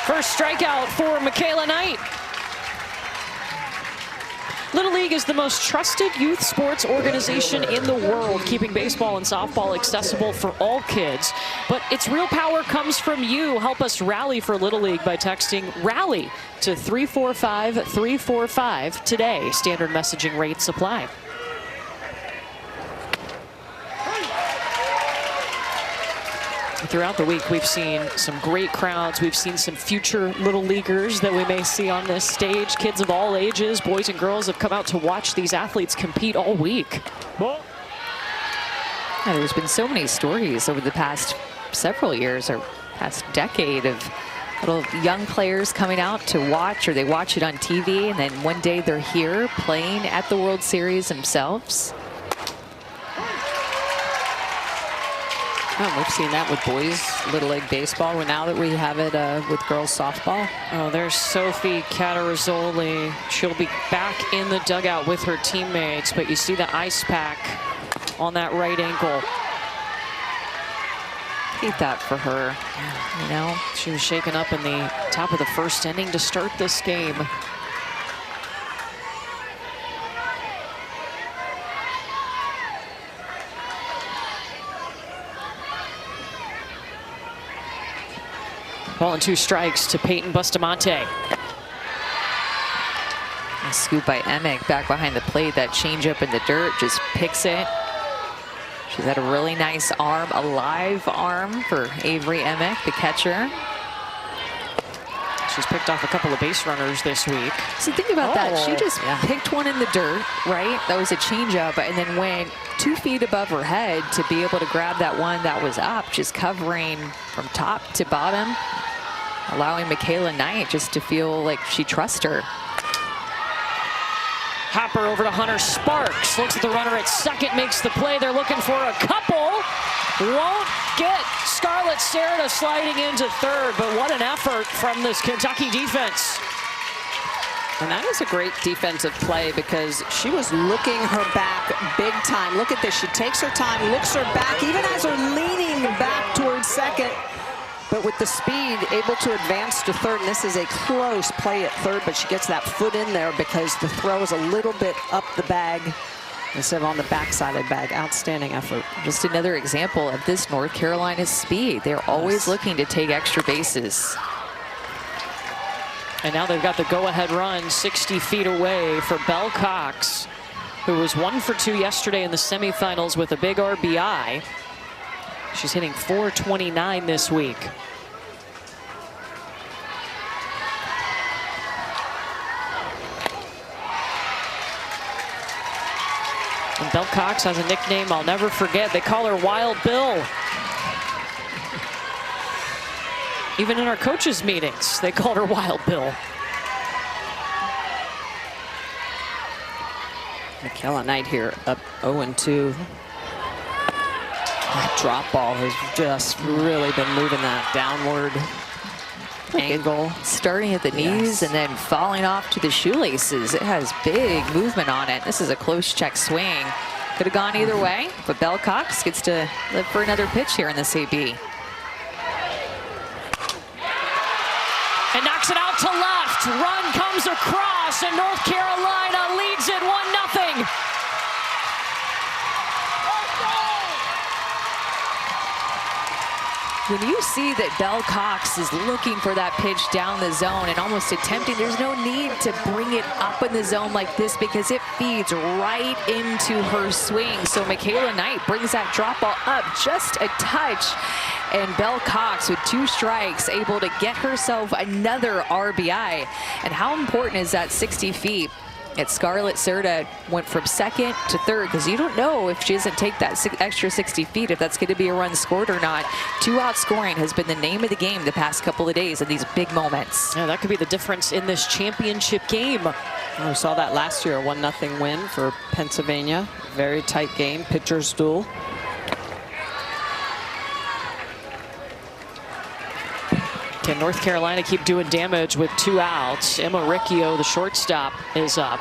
First strikeout for Michaela Knight. Little League is the most trusted youth sports organization in the world, keeping baseball and softball accessible for all kids. But its real power comes from you. Help us rally for Little League by texting RALLY to 345-345 today. Standard messaging rates apply. Throughout the week, we've seen some great crowds. We've seen some future Little Leaguers that we may see on this stage. Kids of all ages, boys and girls, have come out to watch these athletes compete all week. Yeah, there's been so many stories over the past several years or past decade of little young players coming out to watch, or they watch it on TV, and then one day they're here playing at the World Series themselves. Oh, we've seen that with boys Little League baseball. Now that we have it with girls softball. Oh, there's Sophie Catarazzoli. She'll be back in the dugout with her teammates, but you see the ice pack on that right ankle. Hate that for her. You know, she was shaken up in the top of the first inning to start this game. Ball and 2 strikes to Peyton Bustamante. A scoop by Emick back behind the plate. That changeup in the dirt, just picks it. She's had a really nice arm, a live arm for Avery Emick, the catcher. She's picked off a couple of base runners this week. So think about that. She just picked one in the dirt, right? That was a changeup, and then went 2 feet above her head to be able to grab that one that was up, just covering from top to bottom, allowing Michaela Knight just to feel like she trusts her. Hopper over to Hunter Sparks. Looks at the runner at second, makes the play. They're looking for a couple. Won't get Scarlett Serta sliding into third, but what an effort from this Kentucky defense. And that is a great defensive play because she was looking her back big time. Look at this. She takes her time, looks her back, even as her leaning back towards second. But with the speed, able to advance to third. And this is a close play at third, but she gets that foot in there because the throw is a little bit up the bag instead of on the backside of the bag. Outstanding effort. Just another example of this North Carolina speed. They're always looking to take extra bases. And now they've got the go-ahead run 60 feet away for Belle Cox, who was 1 for 2 yesterday in the semifinals with a big RBI. She's hitting .429 this week. And Belle Cox has a nickname I'll never forget. They call her Wild Bill. Even in our coaches' meetings, they called her Wild Bill. Michaela Knight here up 0-2. That drop ball has just really been moving that downward angle. Starting at the knees and then falling off to the shoelaces. It has big movement on it. This is a close check swing. Could have gone either way, but Belle Cox gets to live for another pitch here in this AB. And knocks it out to left. Run comes across, and North Carolina leads it 1-0. When you see that Belle Cox is looking for that pitch down the zone and almost attempting, there's no need to bring it up in the zone like this because it feeds right into her swing. So Michaela Knight brings that drop ball up just a touch. And Belle Cox with 2 strikes able to get herself another RBI. And how important is that 60 feet? Scarlett Serta went from second to third because you don't know if she doesn't take that extra 60 feet if that's going to be a run scored or not. 2-out scoring has been the name of the game the past couple of days in these big moments. Yeah, that could be the difference in this championship game. We saw that last year, a 1-0 win for Pennsylvania. Very tight game, pitcher's duel. Can North Carolina keep doing damage with 2 outs? Emma Riccio, the shortstop, is up.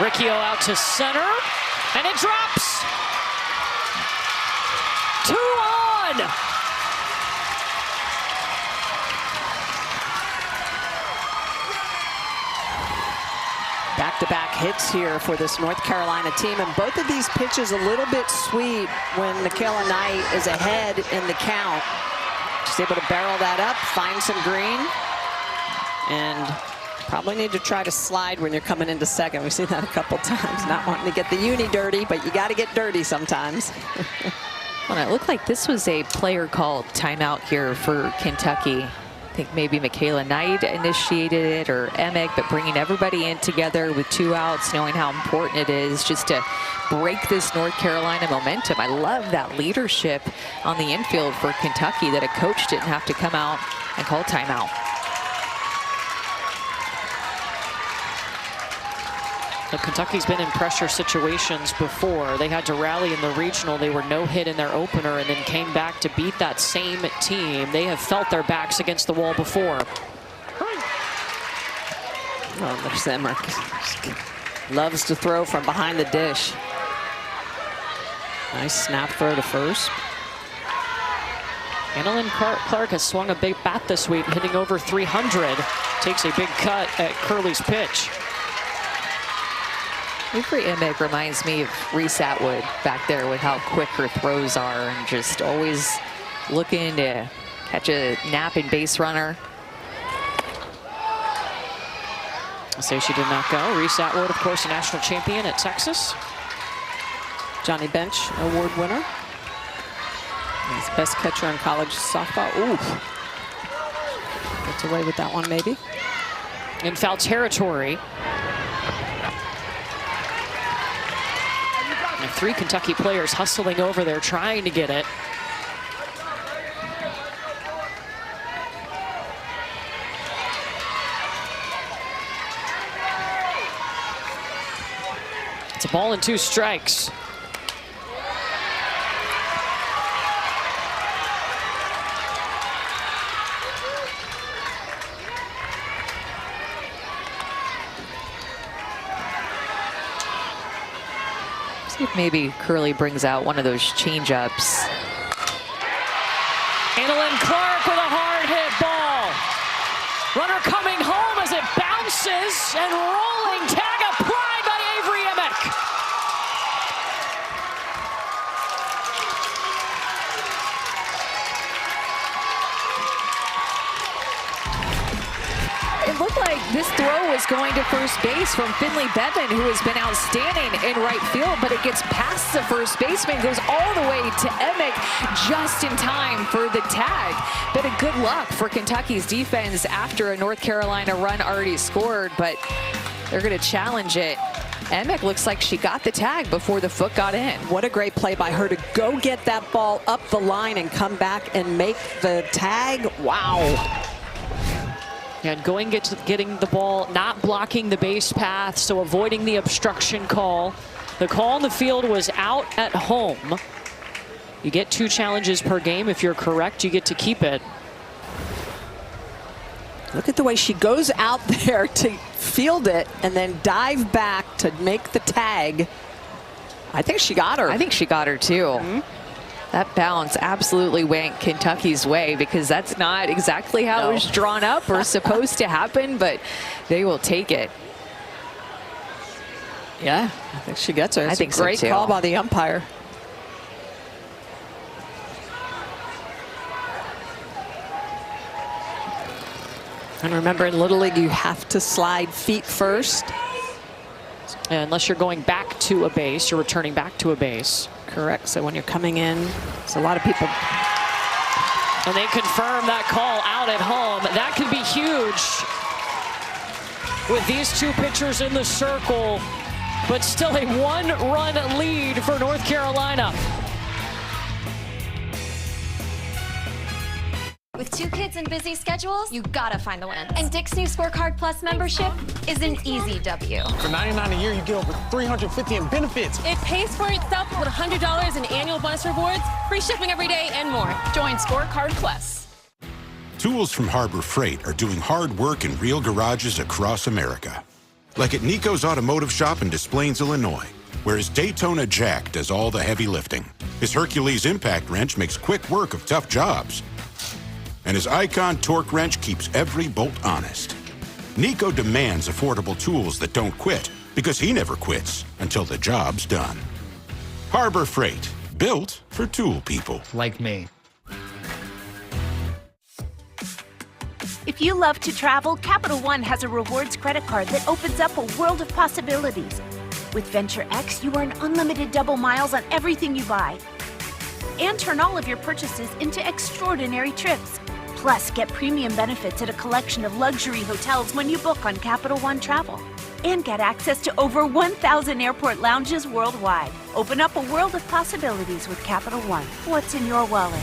Riccio out to center, and it drops. 2 on. Back-to-back hits here for this North Carolina team, and both of these pitches a little bit sweet when Michaela Knight is ahead in the count. She's able to barrel that up, find some green, and probably need to try to slide when you're coming into second. We've seen that a couple times, not wanting to get the uni dirty, but you got to get dirty sometimes. Well, it looked like this was a player called timeout here for Kentucky. I think maybe Michaela Knight initiated it or Emick, but bringing everybody in together with 2 outs, knowing how important it is just to break this North Carolina momentum. I love that leadership on the infield for Kentucky that a coach didn't have to come out and call timeout. But Kentucky's been in pressure situations before. They had to rally in the regional. They were no hit in their opener and then came back to beat that same team. They have felt their backs against the wall before. Oh, there's Emmer. Loves to throw from behind the dish. Nice snap throw to first. Annalyn Clark has swung a big bat this week, hitting over 300. Takes a big cut at Curley's pitch. Avery Emick reminds me of Reese Atwood back there with how quick her throws are and just always looking to catch a napping base runner. So she did not go. Reese Atwood, of course, a national champion at Texas. Johnny Bench Award winner. He's best catcher in college softball. Ooh. Gets away with that one, maybe. In foul territory. And 3 Kentucky players hustling over there, trying to get it. It's a ball and 2 strikes. See if maybe Curley brings out one of those changeups. Annalyn Clark with a hard hit ball. Runner coming home as it bounces and rolling. Tag applied by Avery Emick. It looked like this throw was going to first base from Finley Bevan, who has been outstanding in right field, but it gets past the first baseman, goes all the way to Emick just in time for the tag. Bit of good luck for Kentucky's defense after a North Carolina run already scored, but they're going to challenge it. Emick looks like she got the tag before the foot got in. What a great play by her to go get that ball up the line and come back and make the tag. Wow. And getting the ball, not blocking the base path, so avoiding the obstruction call. The call on the field was out at home. You get 2 challenges per game. If you're correct, you get to keep it. Look at the way she goes out there to field it and then dive back to make the tag. I think she got her. I think she got her too. Mm-hmm. That bounce absolutely went Kentucky's way, because that's not exactly how it was drawn up or supposed to happen, but they will take it. Yeah, I think she gets her. I think so, great too. Call by the umpire. And remember, in Little League, you have to slide feet first. Unless you're going back to a base, you're returning back to a base. Correct. So when you're coming in, there's a lot of people. And they confirm that call out at home. That could be huge with these 2 pitchers in the circle, but still a 1-run lead for North Carolina. With 2 kids and busy schedules, you gotta find the wins. And Dick's new Scorecard Plus membership is an easy W. For $99 a year, you get over $350 in benefits. It pays for itself with $100 in annual bonus rewards, free shipping every day, and more. Join Scorecard Plus. Tools from Harbor Freight are doing hard work in real garages across America. Like at Nico's Automotive Shop in Des Plaines, Illinois, where his Daytona Jack does all the heavy lifting. His Hercules impact wrench makes quick work of tough jobs. And his Icon torque wrench keeps every bolt honest. Nico demands affordable tools that don't quit, because he never quits until the job's done. Harbor Freight, built for tool people. Like me. If you love to travel, Capital One has a rewards credit card that opens up a world of possibilities. With Venture X, you earn unlimited double miles on everything you buy. And turn all of your purchases into extraordinary trips. Plus, get premium benefits at a collection of luxury hotels when you book on Capital One Travel. And get access to over 1,000 airport lounges worldwide. Open up a world of possibilities with Capital One. What's in your wallet?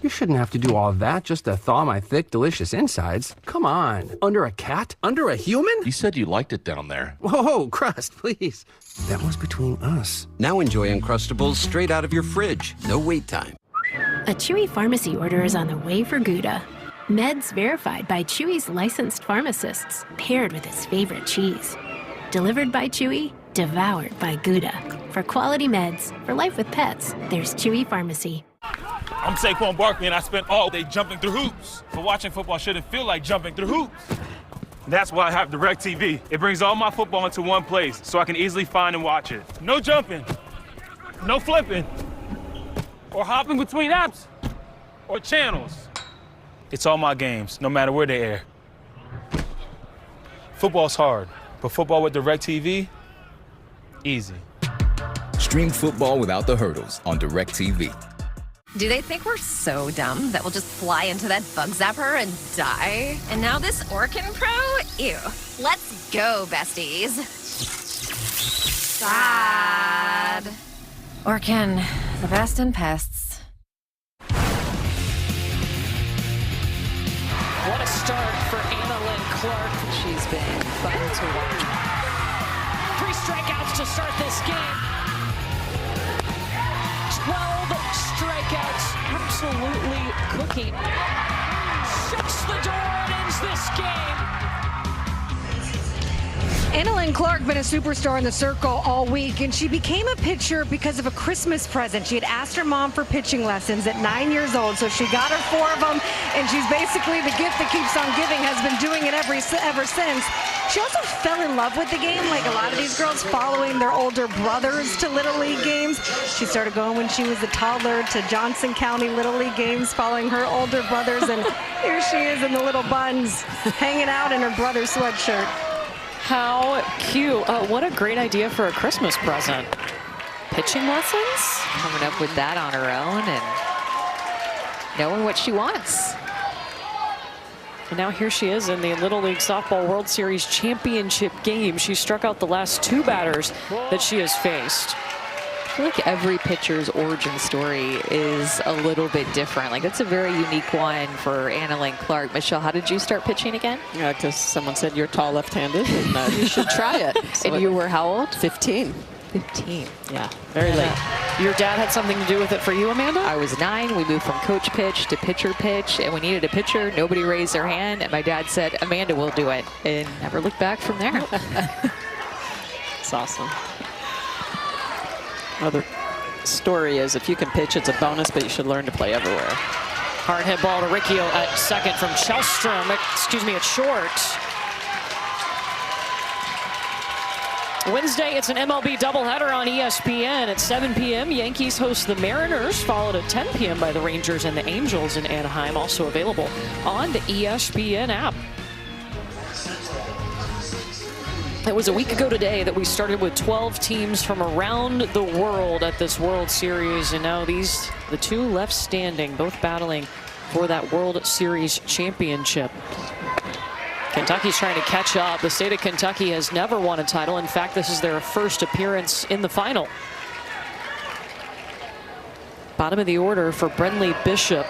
You shouldn't have to do all that just to thaw my thick, delicious insides. Come on. Under a cat? Under a human? You said you liked it down there. Whoa, Crust, please. That was between us. Now enjoy Uncrustables straight out of your fridge. No wait time. A Chewy pharmacy order is on the way for Gouda. Meds verified by Chewy's licensed pharmacists, paired with his favorite cheese. Delivered by Chewy, devoured by Gouda. For quality meds, for life with pets, there's Chewy Pharmacy. I'm Saquon Barkley, and I spent all day jumping through hoops. But watching football shouldn't feel like jumping through hoops. That's why I have DirecTV. It brings all my football into one place, so I can easily find and watch it. No jumping, no flipping, or hopping between apps, or channels. It's all my games, no matter where they air. Football's hard, but football with DirecTV, Easy. Stream football without the hurdles on DirecTV. Do they think we're so dumb that we'll just fly into that bug zapper and die? And now this Orkin Pro? Ew. Let's go, besties. Sad. Orkin, the best in pests. What a start for Annalyn Clark. She's been fun to watch. 3 strikeouts to start this game. 12 strikeouts, absolutely cooking. Shuts the door and ends this game. Annalyn Clark been a superstar in the circle all week, and she became a pitcher because of a Christmas present. She had asked her mom for pitching lessons at 9 years old, so she got her 4 of them, and she's basically the gift that keeps on giving, has been doing it ever since. She also fell in love with the game, like a lot of these girls following their older brothers to Little League games. She started going when she was a toddler to Johnson County Little League games, following her older brothers, and here she is in the little buns, hanging out in her brother's sweatshirt. How cute. What a great idea for a Christmas present. Pitching lessons? Coming up with that on her own and knowing what she wants. And now here she is in the Little League Softball World Series Championship game. She struck out the last 2 batters that she has faced. I feel like every pitcher's origin story is a little bit different. Like, that's a very unique one for Annalyn Clark. Michelle, how did you start pitching again? Yeah, because someone said you're tall left-handed and you should try it. So and you were how old? 15. 15. Yeah, very late. Your dad had something to do with it for you, Amanda? I was 9. We moved from coach pitch to pitcher pitch, and we needed a pitcher. Nobody raised their hand, and my dad said, Amanda will do it, and never looked back from there. It's awesome. Another story is if you can pitch, it's a bonus, but you should learn to play everywhere. Hard hit ball to Riccio at second from Shellstrom. Excuse me, at short. Wednesday, it's an MLB doubleheader on ESPN at 7 p.m. Yankees host the Mariners, followed at 10 p.m. by the Rangers and the Angels in Anaheim, also available on the ESPN app. It was a week ago today that we started with 12 teams from around the world at this World Series, and now the 2 left standing, both battling for that World Series championship. Kentucky's trying to catch up. The state of Kentucky has never won a title. In fact, this is their first appearance in the final. Bottom of the order for Brenly Bishop.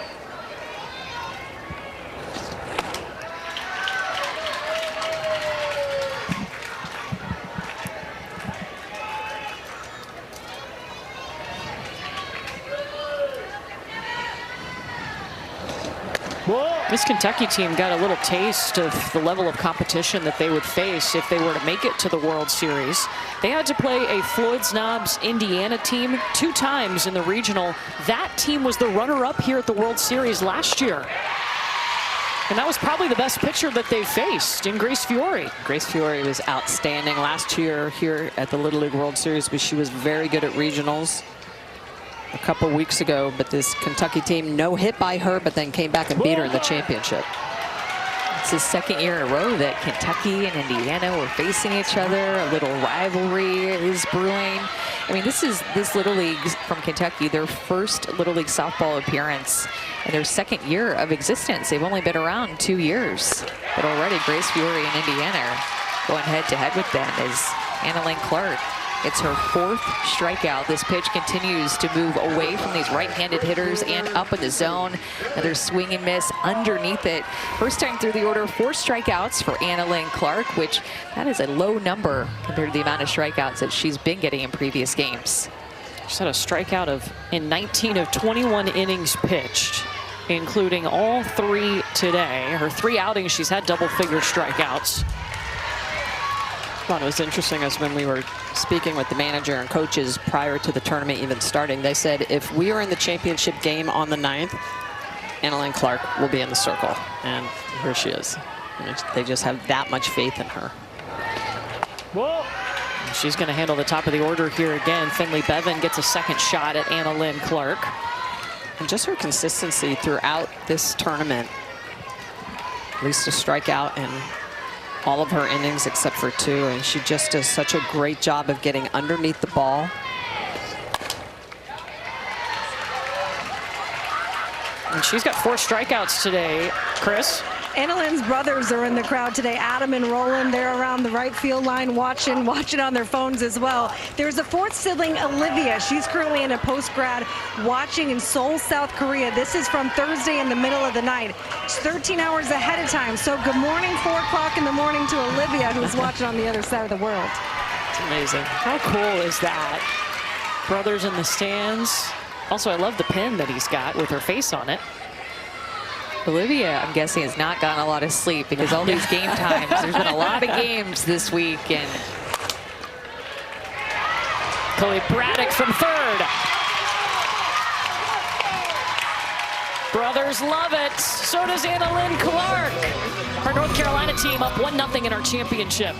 This Kentucky team got a little taste of the level of competition that they would face if they were to make it to the World Series. They had to play a Floyd Snobs Indiana team 2 times in the regional. That team was the runner-up here at the World Series last year. And that was probably the best pitcher that they faced in Grace Fiore. Grace Fiore was outstanding last year here at the Little League World Series, but she was very good at regionals a couple weeks ago. But this Kentucky team, no hit by her, but then came back and beat her in the championship. It's the 2nd year in a row that Kentucky and Indiana were facing each other. A little rivalry is brewing. I mean, this Little League from Kentucky, their first Little League softball appearance and their 2nd year of existence. They've only been around 2 years, but already Grace Fiore and Indiana going head-to-head with them is Annalyn Clark. It's her 4th strikeout. This pitch continues to move away from these right-handed hitters and up in the zone. Another swing and miss underneath it. First time through the order, 4 strikeouts for Annalyn Clark, which that is a low number compared to the amount of strikeouts that she's been getting in previous games. She's had a strikeout in 19 of 21 innings pitched, including all 3 today. Her 3 outings, she's had double-figure strikeouts. I thought it was interesting as when we were speaking with the manager and coaches prior to the tournament even starting, they said if we are in the championship game on the 9th, Annalyn Clark will be in the circle. And here she is. They just have that much faith in her. Whoa. She's going to handle the top of the order here again. Finley Bevan gets a 2nd shot at Annalyn Clark. And just her consistency throughout this tournament. At least a strikeout in all of her innings except for 2, and she just does such a great job of getting underneath the ball. And she's got 4 strikeouts today, Chris. Annalyn's brothers are in the crowd today. Adam and Roland, they're around the right field line watching on their phones as well. There's a 4th sibling, Olivia. She's currently in a post-grad watching in Seoul, South Korea. This is from Thursday in the middle of the night. It's 13 hours ahead of time. So good morning, 4 o'clock in the morning to Olivia, who's watching on the other side of the world. It's amazing. How cool is that? Brothers in the stands. Also, I love the pin that he's got with her face on it. Olivia, I'm guessing, has not gotten a lot of sleep because all these game times, there's been a lot of games this week. And Chloe Braddock from 3rd. Brothers love it. So does Annalyn Clark. Our North Carolina team up 1-0 in our championship.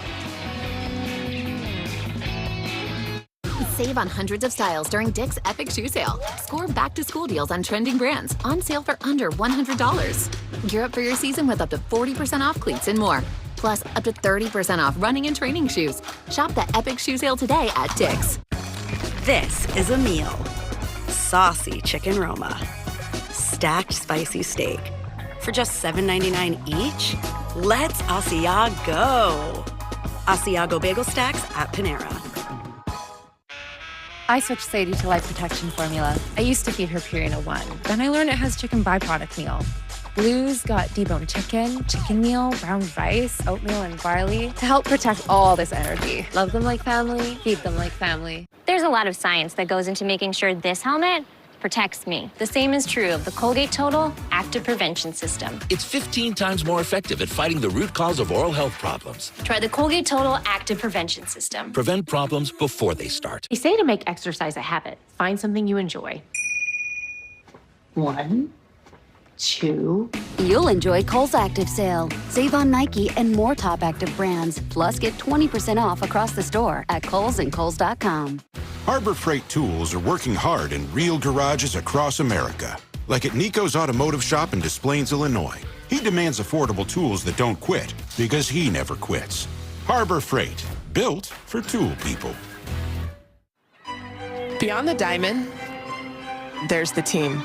Save on hundreds of styles during Dick's Epic Shoe Sale. Score back-to-school deals on trending brands on sale for under $100. Gear up for your season with up to 40% off cleats and more. Plus, up to 30% off running and training shoes. Shop the Epic Shoe Sale today at Dick's. This is a meal. Saucy chicken Roma. Stacked spicy steak. For just $7.99 each? Let's Asiago. Asiago bagel stacks at Panera. I switched Sadie to Life Protection Formula. I used to feed her Purina 1. Then I learned it has chicken byproduct meal. Blue's got deboned chicken, chicken meal, brown rice, oatmeal, and barley to help protect all this energy. Love them like family, feed them like family. There's a lot of science that goes into making sure this helmet protects me. The same is true of the Colgate Total Active Prevention System. It's 15 times more effective at fighting the root cause of oral health problems. Try the Colgate Total Active Prevention System. Prevent problems before they start. They say to make exercise a habit, find something you enjoy. 1, 2. You'll enjoy Kohl's Active Sale. Save on Nike and more top active brands. Plus, get 20% off across the store at Kohl's and Kohls.com. Harbor Freight Tools are working hard in real garages across America. Like at Nico's Automotive Shop in Des Plaines, Illinois. He demands affordable tools that don't quit because he never quits. Harbor Freight, built for tool people. Beyond the diamond, there's the team.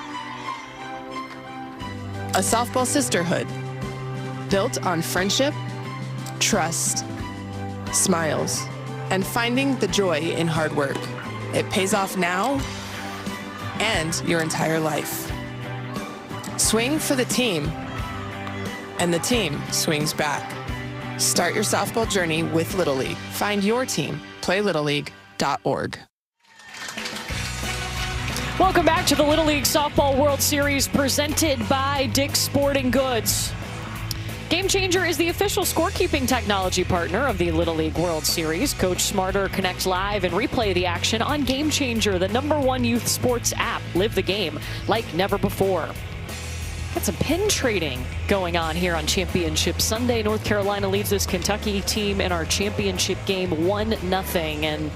A softball sisterhood built on friendship, trust, smiles, and finding the joy in hard work. It pays off now and your entire life. Swing for the team, and the team swings back. Start your softball journey with Little League. Find your team. PlayLittleLeague.org. Welcome back to the Little League Softball World Series presented by Dick's Sporting Goods. Game Changer is the official scorekeeping technology partner of the Little League World Series. Coach Smarter, connect live and replay the action on Game Changer, the #1 youth sports app. Live the game like never before. Got some pin trading going on here on Championship Sunday. North Carolina leads this Kentucky team in our championship game 1-0. And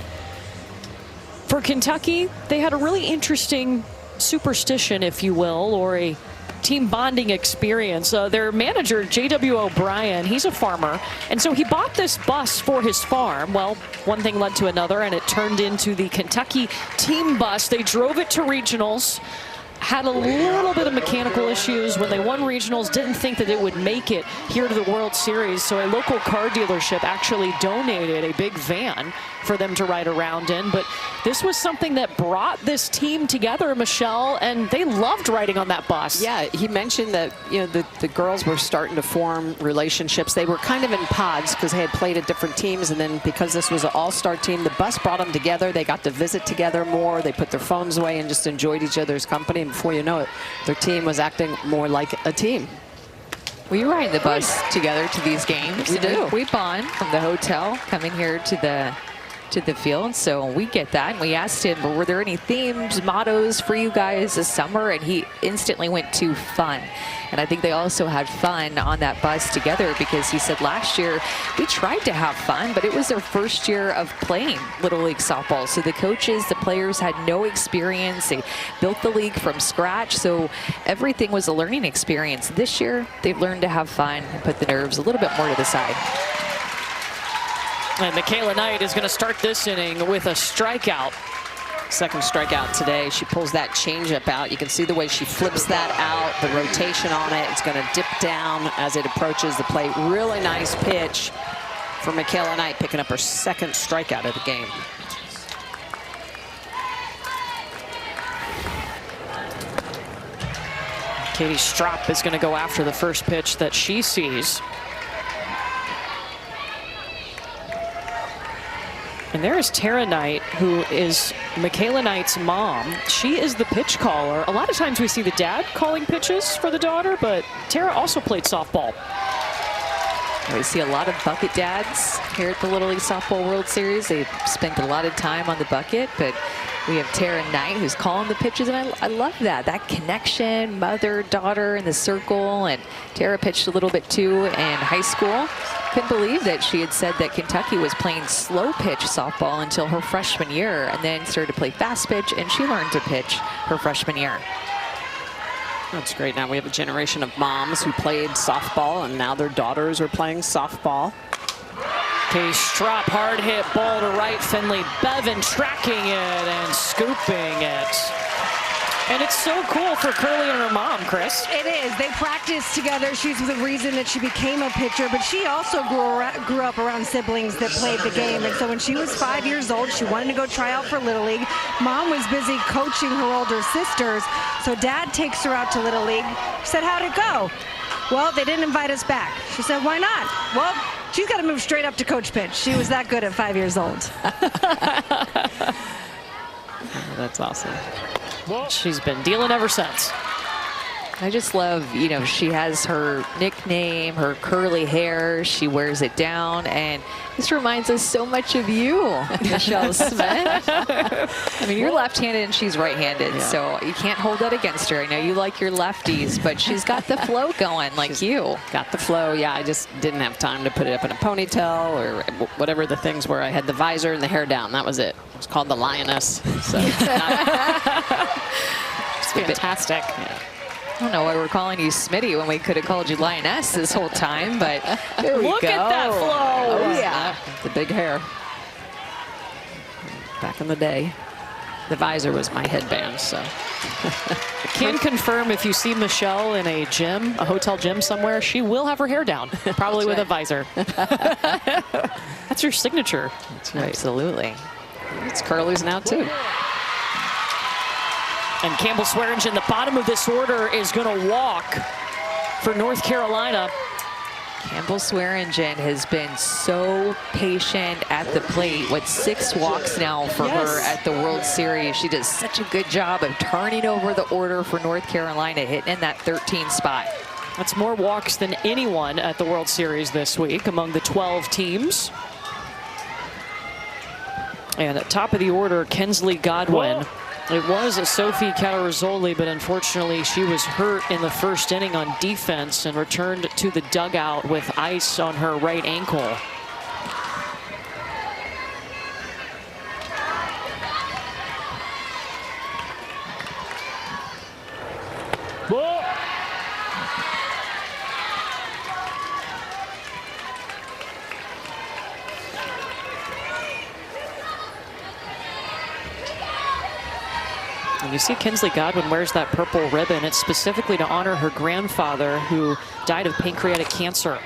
for Kentucky, they had a really interesting superstition, if you will, or a team bonding experience. Their manager, J.W. O'Brien, he's a farmer, and so he bought this bus for his farm. Well, one thing led to another, and it turned into the Kentucky team bus. They drove it to regionals, had a little bit of mechanical issues when they won regionals, didn't think that it would make it here to the World Series, so a local car dealership actually donated a big van for them to ride around in. But this was something that brought this team together, Michelle, and they loved riding on that bus. Yeah, he mentioned that, you know, the girls were starting to form relationships. They were kind of in pods because they had played at different teams, and then because this was an all-star team, the bus brought them together. They got to visit together more. They put their phones away and just enjoyed each other's company, and before you know it, their team was acting more like a team. We ride the bus together to these games. We do. We bond from the hotel coming here to the field, so we get that. And we asked him, were there any themes, mottos for you guys this summer? And he instantly went to fun. And I think they also had fun on that bus together, because he said last year we tried to have fun, but it was their first year of playing Little League softball. So the coaches, the players had no experience. They built the league from scratch, so everything was a learning experience. This year, they've learned to have fun and put the nerves a little bit more to the side. And Michaela Knight is going to start this inning with a strikeout. Second strikeout today. She pulls that changeup out. You can see the way she flips that out, the rotation on it. It's going to dip down as it approaches the plate. Really nice pitch for Michaela Knight, picking up her second strikeout of the game. Katie Stropp is going to go after the first pitch that she sees. And there is Tara Knight, who is Michaela Knight's mom. She is the pitch caller. A lot of times we see the dad calling pitches for the daughter, but Tara also played softball. We see a lot of bucket dads here at the Little League Softball World Series. They've spent a lot of time on the bucket, but we have Tara Knight who's calling the pitches, and I love that connection, mother, daughter in the circle. And Tara pitched a little bit too in high school. Couldn't believe that she had said that Kentucky was playing slow pitch softball until her freshman year, and then started to play fast pitch, and she learned to pitch her freshman year. That's great. Now we have a generation of moms who played softball, and now their daughters are playing softball. Katie Stropp, hard hit ball to right. Finley Bevan tracking it and scooping it. And it's so cool for Curly and her mom, Chris. It is. They practiced together. She's the reason that she became a pitcher, but she also grew up around siblings that played the game. And so when she was 5 years old, she wanted to go try out for Little League. Mom was busy coaching her older sisters, so Dad takes her out to Little League. She said, how'd it go? Well, they didn't invite us back. She said, why not? Well, she's got to move straight up to coach pitch. She was that good at 5 years old. That's awesome. She's been dealing ever since. I just love, you know, she has her nickname, her curly hair, she wears it down, and this reminds us so much of you, Michelle Smith. I mean, you're left-handed and she's right-handed, so you can't hold that against her. I know you like your lefties, but she's got the flow going like you. Got the flow, yeah. I just didn't have time to put it up in a ponytail or whatever the things were. I had the visor and the hair down. That was it. It was called the Lioness. So it's fantastic. Yeah. I don't know why we're calling you Smitty when we could have called you Lioness this whole time, but there we go. Look at that flow. Oh, yeah. The big hair. Back in the day, the visor was my headband, so. I can confirm if you see Michelle in a gym, a hotel gym somewhere, she will have her hair down, probably with a visor. That's your signature. That's right. Absolutely. It's Curly's now, too. And Campbell Swearingen, the bottom of this order, is going to walk for North Carolina. Campbell Swearingen has been so patient at the plate. What, 6 walks now for her at the World Series. She does such a good job of turning over the order for North Carolina, hitting in that 13 spot. That's more walks than anyone at the World Series this week among the 12 teams. And at top of the order, Kensley Godwin. Whoa. It was Sophie Catarazzoli, but unfortunately she was hurt in the first inning on defense and returned to the dugout with ice on her right ankle. Whoa. And you see Kensley Godwin wears that purple ribbon. It's specifically to honor her grandfather who died of pancreatic cancer.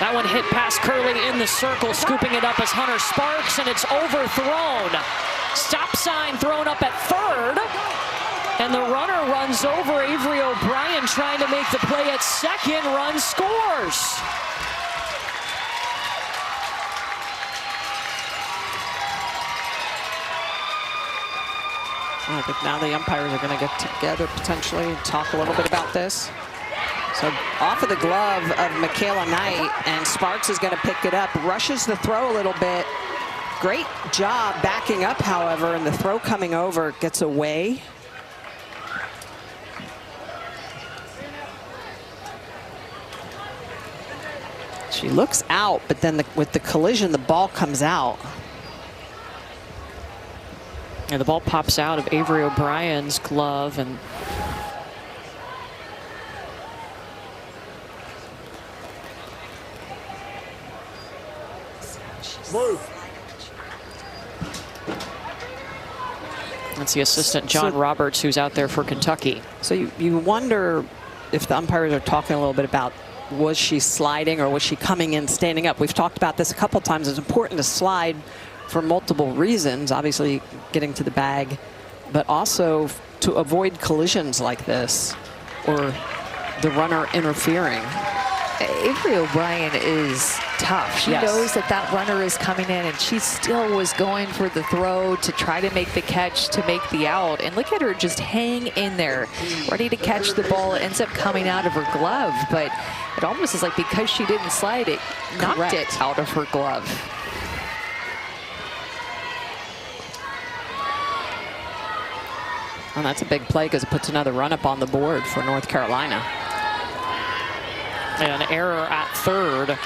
That one hit past Curly in the circle, scooping it up as Hunter Sparks, and it's overthrown. Stop sign thrown up at third. And the runner runs over Avery O'Brien trying to make the play at second. Run scores. I think now the umpires are going to get together potentially and talk a little bit about this. So off of the glove of Michaela Knight, and Sparks is going to pick it up, rushes the throw a little bit. Great job backing up, however, and the throw coming over gets away. She looks out, but then with the collision, the ball comes out. And the ball pops out of Avery O'Brien's glove, and That's the assistant, John Roberts, who's out there for Kentucky. So you wonder if the umpires are talking a little bit about, was she sliding or was she coming in standing up? We've talked about this a couple times. It's important to slide for multiple reasons, obviously getting to the bag, but also to avoid collisions like this or the runner interfering. Avery O'Brien is tough. She knows that that runner is coming in, and she still was going for the throw to try to make the catch, to make the out. And look at her just hang in there, ready to catch the ball. It ends up coming out of her glove, but it almost is like because she didn't slide, it knocked it out of her glove. And that's a big play because it puts another run up on the board for North Carolina. An error at third.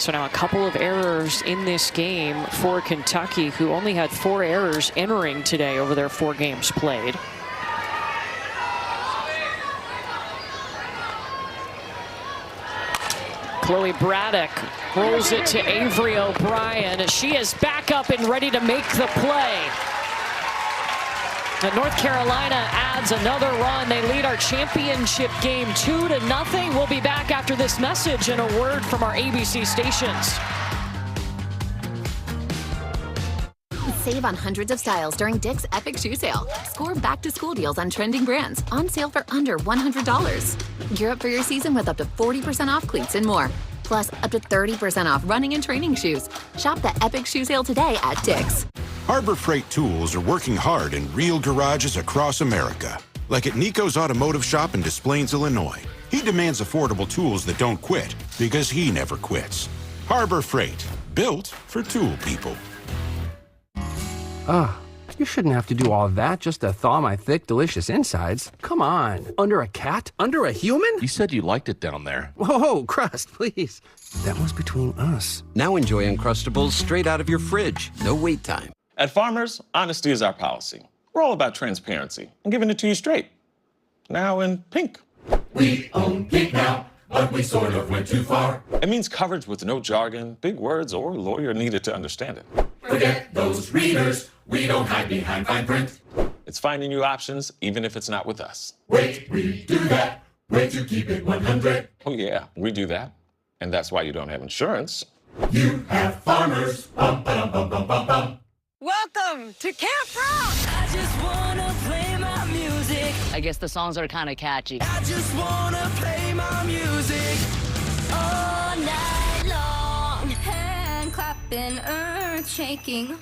So now a couple of errors in this game for Kentucky, who only had 4 errors entering today over their 4 games played. Chloe Braddock rolls it to Avery O'Brien. She is back up and ready to make the play. And North Carolina adds another run. They lead our championship game 2-0. We'll be back after this message and a word from our ABC stations. Save on hundreds of styles during Dick's Epic Shoe Sale. Score back-to-school deals on trending brands on sale for under $100. Gear up for your season with up to 40% off cleats and more. Plus, up to 30% off running and training shoes. Shop the Epic Shoe Sale today at Dick's. Harbor Freight Tools are working hard in real garages across America. Like at Nico's Automotive Shop in Des Plaines, Illinois. He demands affordable tools that don't quit because he never quits. Harbor Freight, built for tool people. You shouldn't have to do all that just to thaw my thick, delicious insides. Come on. Under a cat? Under a human? You said you liked it down there. Whoa, Crust, please. That was between us. Now enjoy Uncrustables straight out of your fridge. No wait time. At Farmers, honesty is our policy. We're all about transparency and giving it to you straight. Now in pink. We own pink now, but we sort of went too far. It means coverage with no jargon, big words, or lawyer needed to understand it. Forget those readers. We don't hide behind fine print. It's finding you options, even if it's not with us. Wait, we do that. Way to keep it 100. Oh yeah, we do that. And that's why you don't have insurance. You have Farmers. Bum, ba-dum, bum, bum, bum, bum. Welcome to Camp Rock! I just wanna play my music. I guess the songs are kind of catchy. I just wanna play my music all night long. Hand clapping, earth shaking.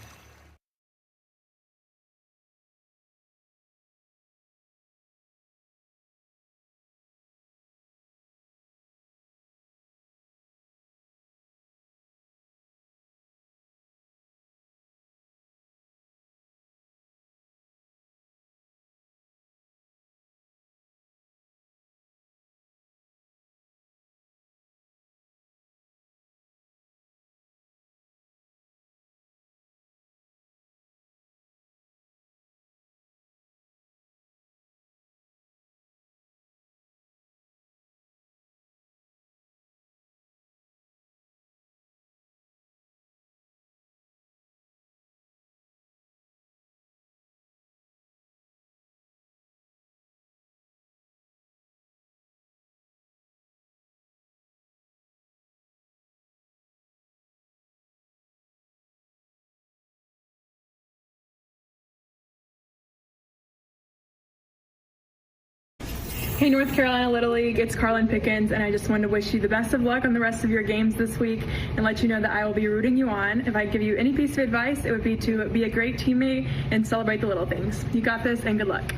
Hey North Carolina Little League, it's Carlin Pickens, and I just wanted to wish you the best of luck on the rest of your games this week and let you know that I will be rooting you on. If I give you any piece of advice, it would be to be a great teammate and celebrate the little things. You got this, and good luck.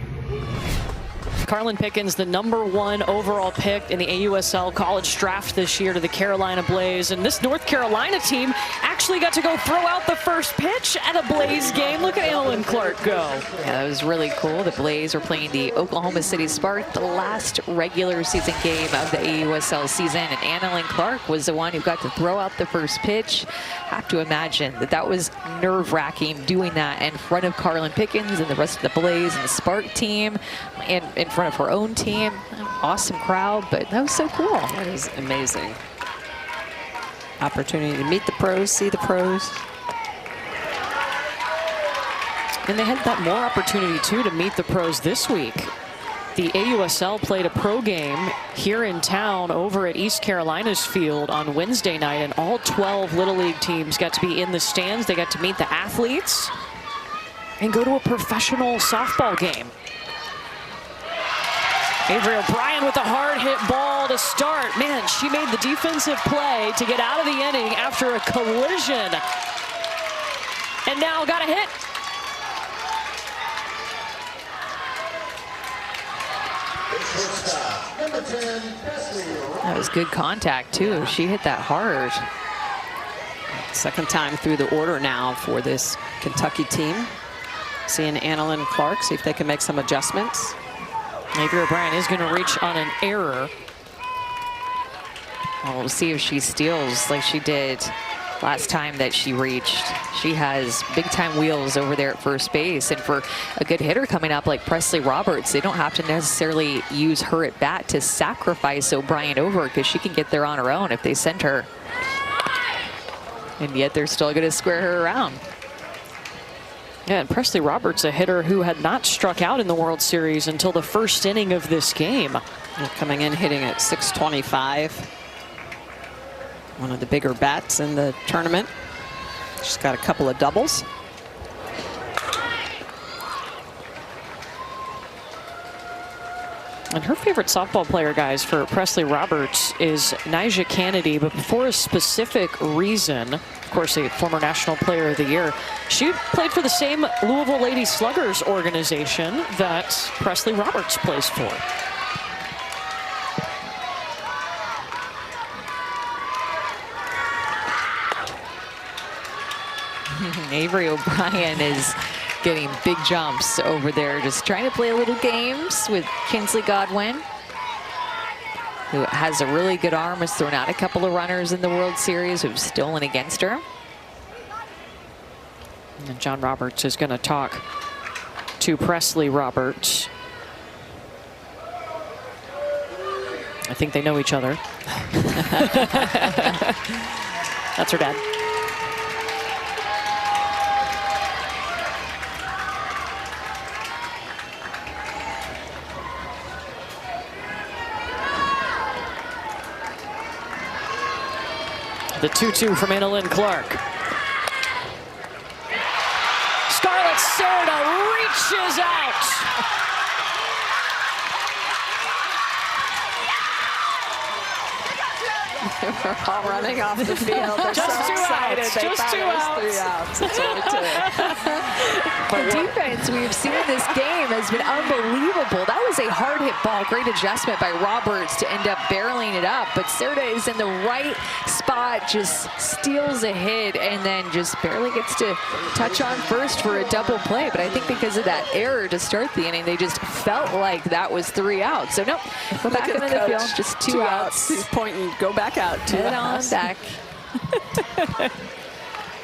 Carlin Pickens, the #1 overall pick in the AUSL college draft this year to the Carolina Blaze. And this North Carolina team actually got to go throw out the first pitch at a Blaze game. Look at Annalyn Clark go. Yeah, that was really cool. The Blaze were playing the Oklahoma City Spark, the last regular season game of the AUSL season. And Annalyn Clark was the one who got to throw out the first pitch. Have to imagine that that was nerve-wracking doing that in front of Carlin Pickens and the rest of the Blaze and the Spark team and in front of her own team. Awesome crowd, but that was so cool. That is amazing. Opportunity to meet the pros, see the pros. And they had that more opportunity, too, to meet the pros this week. The AUSL played a pro game here in town over at East Carolina's field on Wednesday night, and all 12 Little League teams got to be in the stands. They got to meet the athletes and go to a professional softball game. Avery O'Brien with a hard hit ball to start. Man, she made the defensive play to get out of the inning after a collision. And now got a hit. That was good contact, too. She hit that hard. Second time through the order now for this Kentucky team. Seeing Annalyn Clark, see if they can make some adjustments. Avery O'Brien is going to reach on an error. Well, we'll see if she steals like she did last time that she reached. She has big-time wheels over there at first base, and for a good hitter coming up like Presley Roberts, they don't have to necessarily use her at bat to sacrifice O'Brien over, because she can get there on her own if they send her. And yet they're still going to square her around. Yeah, and Presley Roberts, a hitter who had not struck out in the World Series until the first inning of this game. Coming in hitting at .625. One of the bigger bats in the tournament. She's got a couple of doubles. And her favorite softball player, guys, for Presley Roberts is Nyjah Kennedy, but for a specific reason. Of course, a former National Player of the Year. She played for the same Louisville Lady Sluggers organization that Presley Roberts plays for. Avery O'Brien is getting big jumps over there, just trying to play a little games with Kinsley Godwin, who has a really good arm, has thrown out a couple of runners in the World Series who've stolen against her. And John Roberts is going to talk to Presley Roberts. I think they know each other. That's her dad. The 2-2 from Annalyn Clark. Scarlett Serta reaches out. They're all running off the field. They're Just so two excited. outs. They Just thought two it was outs. 3 outs. It's only 2. The defense we've seen in this game has been unbelievable. That was a hard hit ball. Great adjustment by Roberts to end up barreling it up. But Serta is in the right spot, just steals a hit, and then just barely gets to touch on first for a double play. But I think because of that error to start the inning, they just felt like that was 3 outs. So nope, go back into the field. Just 2 outs. He's pointing, go back out. 2 Head outs. on back.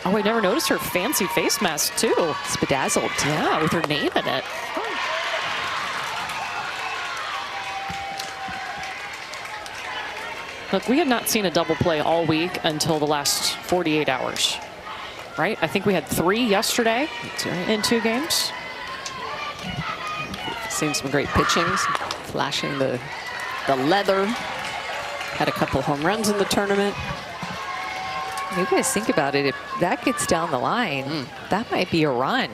Oh, I never noticed her fancy face mask, too. It's bedazzled. Yeah, with her name in it. Look, we had not seen a double play all week until the last 48 hours, right? I think we had 3 yesterday in 2 games. Seen some great pitchings, flashing the leather. Had a couple home runs in the tournament. You guys think about it, if that gets down the line, that might be a run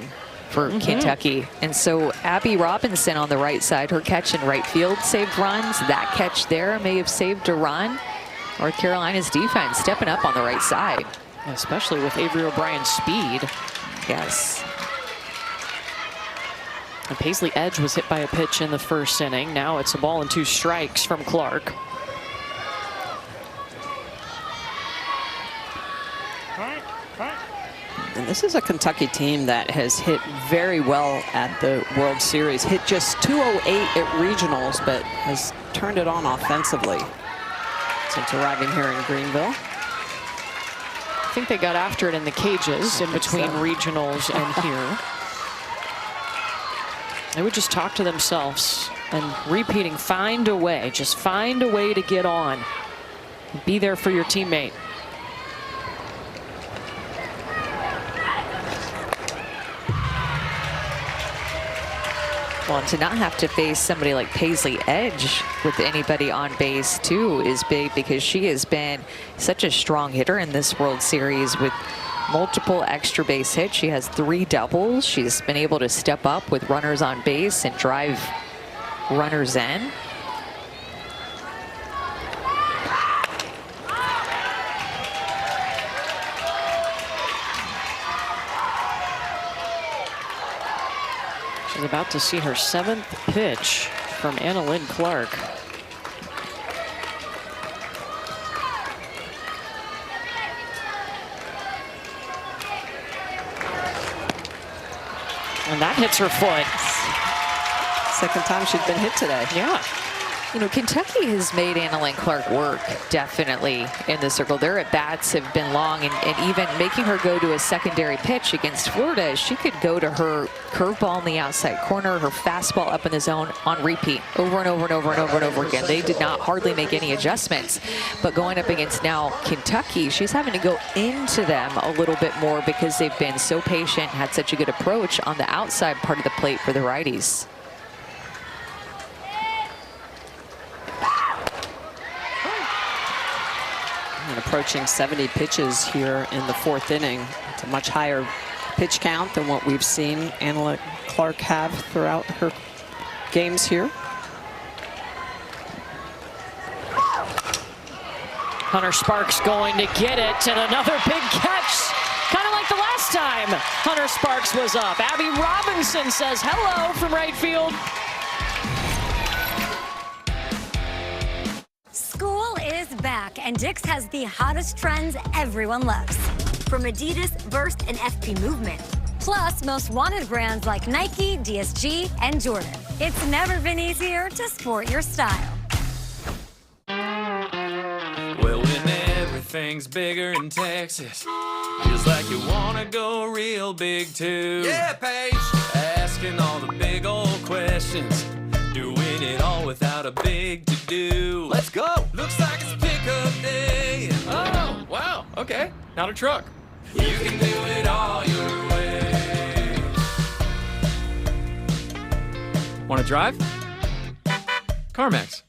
for Kentucky. And so Abby Robinson on the right side, her catch in right field saved runs. That catch there may have saved a run. North Carolina's defense stepping up on the right side. Especially with Avery O'Brien's speed. Yes. And Paisley Edge was hit by a pitch in the first inning. Now it's a ball and 2 strikes from Clark. And this is a Kentucky team that has hit very well at the World Series. Hit just .208 at regionals, but has turned it on offensively since arriving here in Greenville. I think they got after it in the cages in between regionals and here. They would just talk to themselves and repeating, find a way, just find a way to get on. Be there for your teammate. Well, and to not have to face somebody like Paisley Edge with anybody on base, too, is big because she has been such a strong hitter in this World Series with multiple extra base hits. She has 3 doubles. She's been able to step up with runners on base and drive runners in. She's about to see her 7th pitch from Annalyn Clark. And that hits her foot. Second time she's been hit today. Yeah. You know, Kentucky has made Annalyn Clark work, definitely, in the circle. Their at-bats have been long, and even making her go to a secondary pitch against Florida, she could go to her curveball in the outside corner, her fastball up in the zone on repeat, over and over and over and over and over again. They did not hardly make any adjustments. But going up against now Kentucky, she's having to go into them a little bit more because they've been so patient, had such a good approach on the outside part of the plate for the righties. And approaching 70 pitches here in the 4th inning. It's a much higher pitch count than what we've seen Annalyn Clark have throughout her games here. Hunter Sparks going to get it, and another big catch. Kind of like the last time Hunter Sparks was up. Abby Robinson says hello from right field. School is back, and Dick's has the hottest trends everyone loves. From Adidas, Burst, and FP Movement. Plus, most wanted brands like Nike, DSG, and Jordan. It's never been easier to sport your style. Well, when everything's bigger in Texas, feels like you wanna go real big too. Yeah, Paige! Asking all the big old questions, doing it all without a big to-do. Let's go! Looks like it's pickup day. Oh, wow, okay, not a truck. You can do it all your way. Want to drive? CarMax.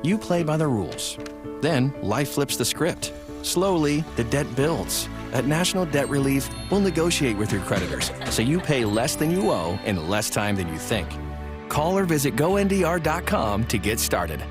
You play by the rules. Then life flips the script. Slowly, the debt builds. At National Debt Relief, we'll negotiate with your creditors so you pay less than you owe in less time than you think. Call or visit GoNDR.com to get started.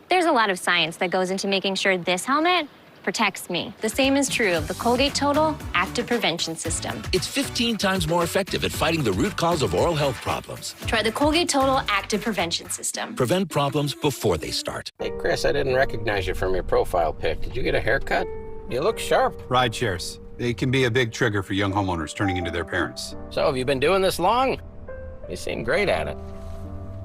There's a lot of science that goes into making sure this helmet protects me. The same is true of the Colgate Total Active Prevention System. It's 15 times more effective at fighting the root cause of oral health problems. Try the Colgate Total Active Prevention System. Prevent problems before they start. Hey, Chris, I didn't recognize you from your profile pic. Did you get a haircut? You look sharp. Ride shares. They can be a big trigger for young homeowners turning into their parents. So, have you been doing this long? You seem great at it.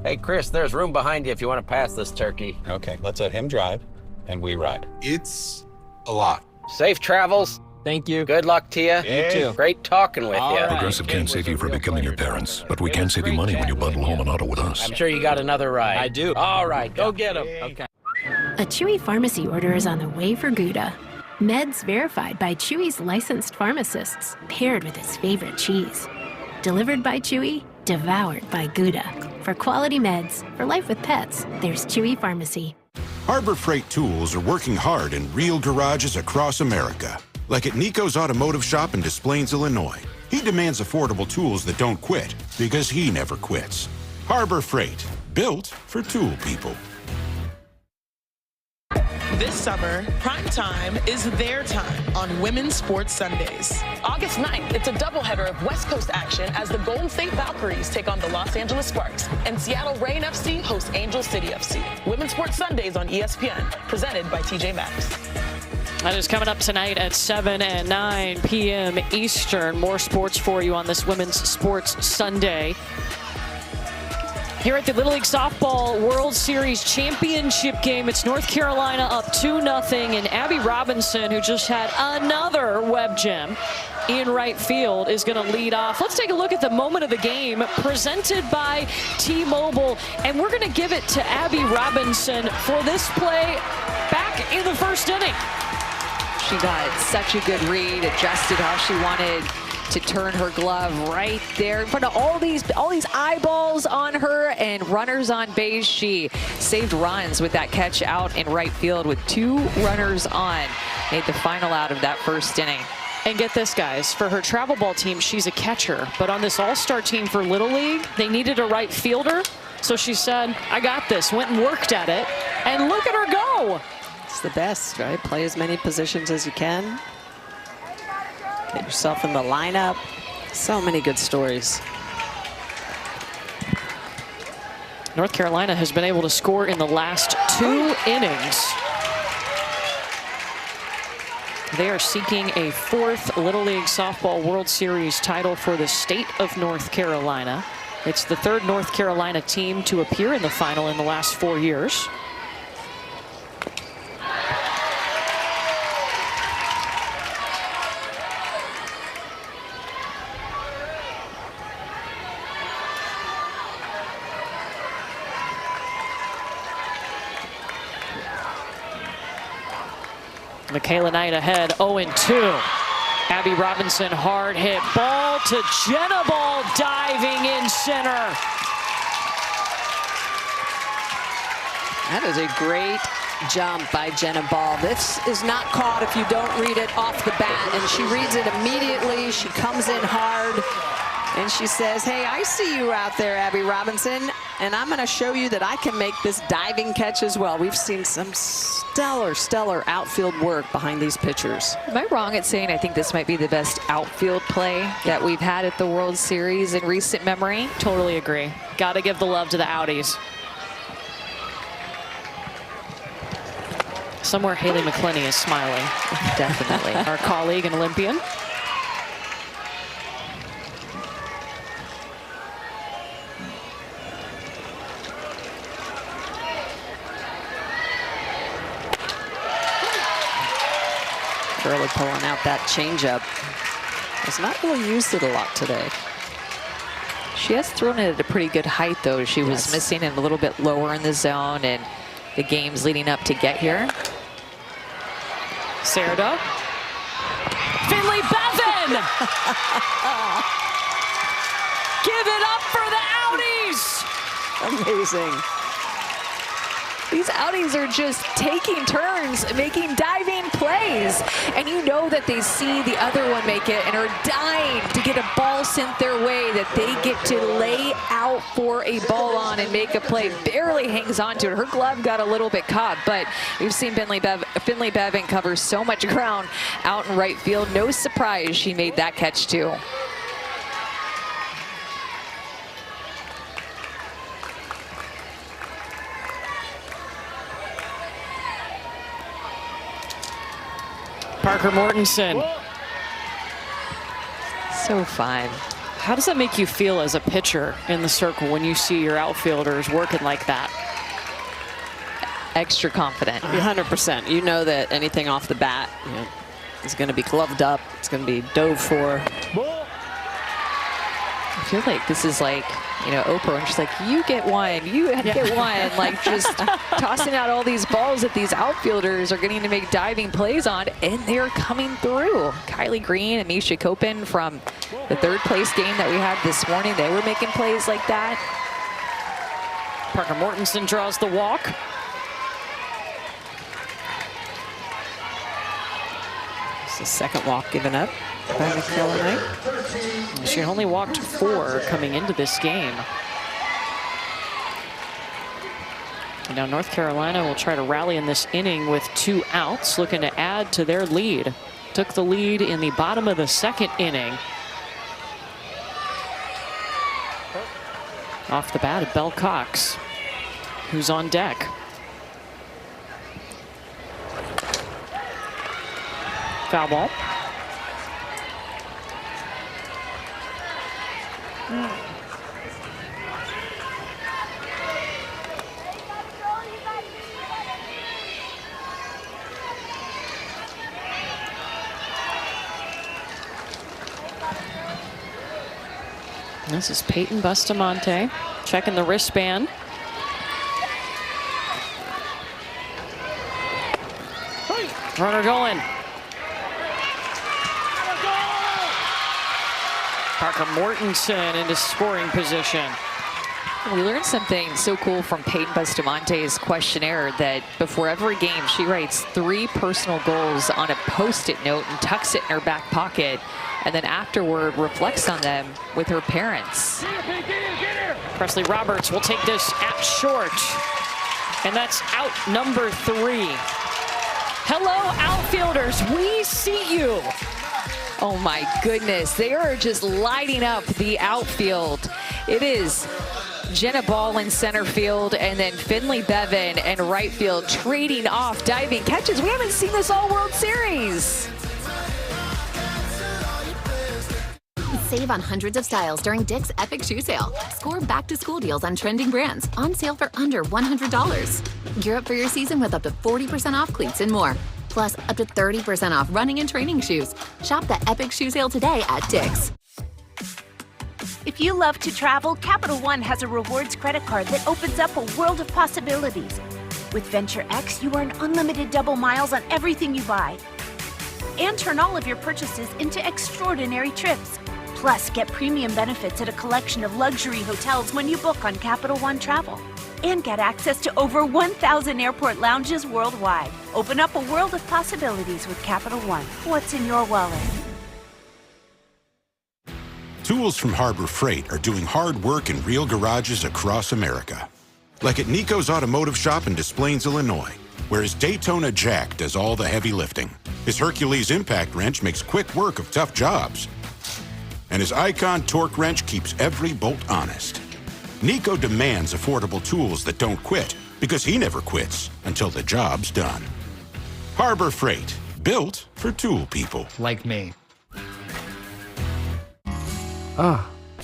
Hey, Chris, there's room behind you if you want to pass this turkey. Okay, let's let him drive, and we ride. It's a lot. Safe travels. Thank you. Good luck to you. You too. Great talking with you. Progressive can't save you from becoming your parents, but we can save you money when you bundle home and auto with us. I'm sure you got another ride. I do. All right, go get him. Okay. A Chewy pharmacy order is on the way for Gouda. Meds verified by Chewy's licensed pharmacists, paired with his favorite cheese. Delivered by Chewy, devoured by Gouda. For quality meds, for life with pets, there's Chewy Pharmacy. Harbor Freight Tools are working hard in real garages across America. Like at Nico's Automotive Shop in Des Plaines, Illinois. He demands affordable tools that don't quit because he never quits. Harbor Freight, built for tool people. This summer, prime time is their time on Women's Sports Sundays. August 9th, it's a doubleheader of West Coast action as the Golden State Valkyries take on the Los Angeles Sparks and Seattle Reign FC hosts Angel City FC. Women's Sports Sundays on ESPN, presented by TJ Maxx. That is coming up tonight at 7 and 9 p.m. Eastern. More sports for you on this Women's Sports Sunday. Here at the Little League Softball World Series Championship game, it's North Carolina up 2-0, and Abby Robinson, who just had another web gem in right field, is going to lead off. Let's take a look at the moment of the game presented by T-Mobile, and we're going to give it to Abby Robinson for this play back in the first inning. She got such a good read, adjusted how she wanted to turn her glove right there in front of all these eyeballs on her and runners on base. She saved runs with that catch out in right field with 2 runners on. Made the final out of that first inning. And get this, guys, for her travel ball team, she's a catcher. But on this all-star team for Little League, they needed a right fielder. So she said, I got this, went and worked at it. And look at her go. It's the best, right? Play as many positions as you can. Get yourself in the lineup. So many good stories. North Carolina has been able to score in the last 2 innings. They are seeking a 4th Little League Softball World Series title for the state of North Carolina. It's the 3rd North Carolina team to appear in the final in the last 4 years. Michaela Knight ahead, 0-2. Abby Robinson, hard hit ball to Jenna Ball, diving in center. That is a great jump by Jenna Ball. This is not caught if you don't read it off the bat, and she reads it immediately. She comes in hard, and she says, hey, I see you out there, Abby Robinson, and I'm going to show you that I can make this diving catch as well. We've seen some stellar outfield work behind these pitchers. Am I wrong at saying I think this might be the best outfield play that we've had at the World Series in recent memory? Totally agree. Got to give the love to the Audis. Somewhere Haley McClenny is smiling. Definitely. Our colleague and Olympian. Really pulling out that changeup. Has not really used it a lot today. She has thrown it at a pretty good height, though. She was missing it a little bit lower in the zone and the games leading up to get here. Serda. Finley Bevan! Give it up for the Audis! Amazing. These Audis are just taking turns, making diving plays. And you know that they see the other one make it and are dying to get a ball sent their way that they get to lay out for a ball on and make a play. Barely hangs on to it. Her glove got a little bit caught, but we've seen Finley Bevan cover so much ground out in right field. No surprise she made that catch too. Parker Mortensen. So fine. How does that make you feel as a pitcher in the circle when you see your outfielders working like that? Extra confident. 100%. You know that anything off the bat is going to be gloved up. It's going to be dove for. I feel like this is like, you know, Oprah, and she's like, you get one, you get one. Like just tossing out all these balls that these outfielders are getting to make diving plays on, and they're coming through. Kylie Green and Misha Copen from the 3rd place game that we had this morning, they were making plays like that. Parker Mortensen draws the walk. It's the 2nd walk given up by Michaela Knight. She only walked 4 coming into this game. And now North Carolina will try to rally in this inning with 2 outs, looking to add to their lead. Took the lead in the bottom of the 2nd inning. Off the bat of Belle Cox, who's on deck. Foul ball. This is Peyton Bustamante checking the wristband. Runner going. Parker Mortensen into scoring position. We learned something so cool from Peyton Bustamante's questionnaire that before every game, she writes 3 personal goals on a Post-it note and tucks it in her back pocket, and then afterward reflects on them with her parents. Presley Roberts will take this at short, and that's out number 3. Hello, outfielders, we see you. Oh my goodness, they are just lighting up the outfield. It is Jenna Ball in center field, and then Finley Bevan in right field trading off diving catches. We haven't seen this all World Series. Save on hundreds of styles during Dick's Epic Shoe Sale. Score back-to-school deals on trending brands on sale for under $100. Gear up for your season with up to 40% off cleats and more. Plus, up to 30% off running and training shoes. Shop the Epic Shoe Sale today at Dick's. If you love to travel, Capital One has a rewards credit card that opens up a world of possibilities. With Venture X, you earn unlimited double miles on everything you buy. And turn all of your purchases into extraordinary trips. Plus, get premium benefits at a collection of luxury hotels when you book on Capital One Travel. And get access to over 1,000 airport lounges worldwide. Open up a world of possibilities with Capital One. What's in your wallet? Tools from Harbor Freight are doing hard work in real garages across America. Like at Nico's Automotive Shop in Des Plaines, Illinois, where his Daytona Jack does all the heavy lifting. His Hercules impact wrench makes quick work of tough jobs. And his Icon torque wrench keeps every bolt honest. Nico demands affordable tools that don't quit because he never quits until the job's done. Harbor Freight, built for tool people. Like me.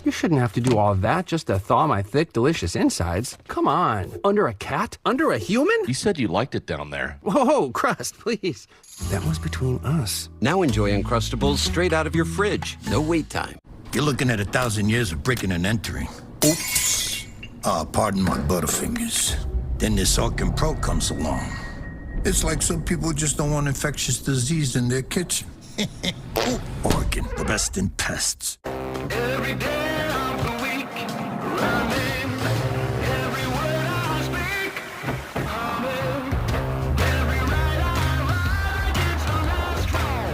You shouldn't have to do all that just to thaw my thick, delicious insides. Come on. Under a cat? Under a human? You said you liked it down there. Whoa, Crust, please. That was between us. Now enjoy Uncrustables straight out of your fridge. No wait time. You're looking at 1,000 years of breaking and entering. Oops. Pardon my butterfingers. Then this Orkin Pro comes along. It's like some people just don't want infectious disease in their kitchen. Orkin, the best in pests. Every day of the week, running, every word I speak, humming, every ride I ride gets the last call,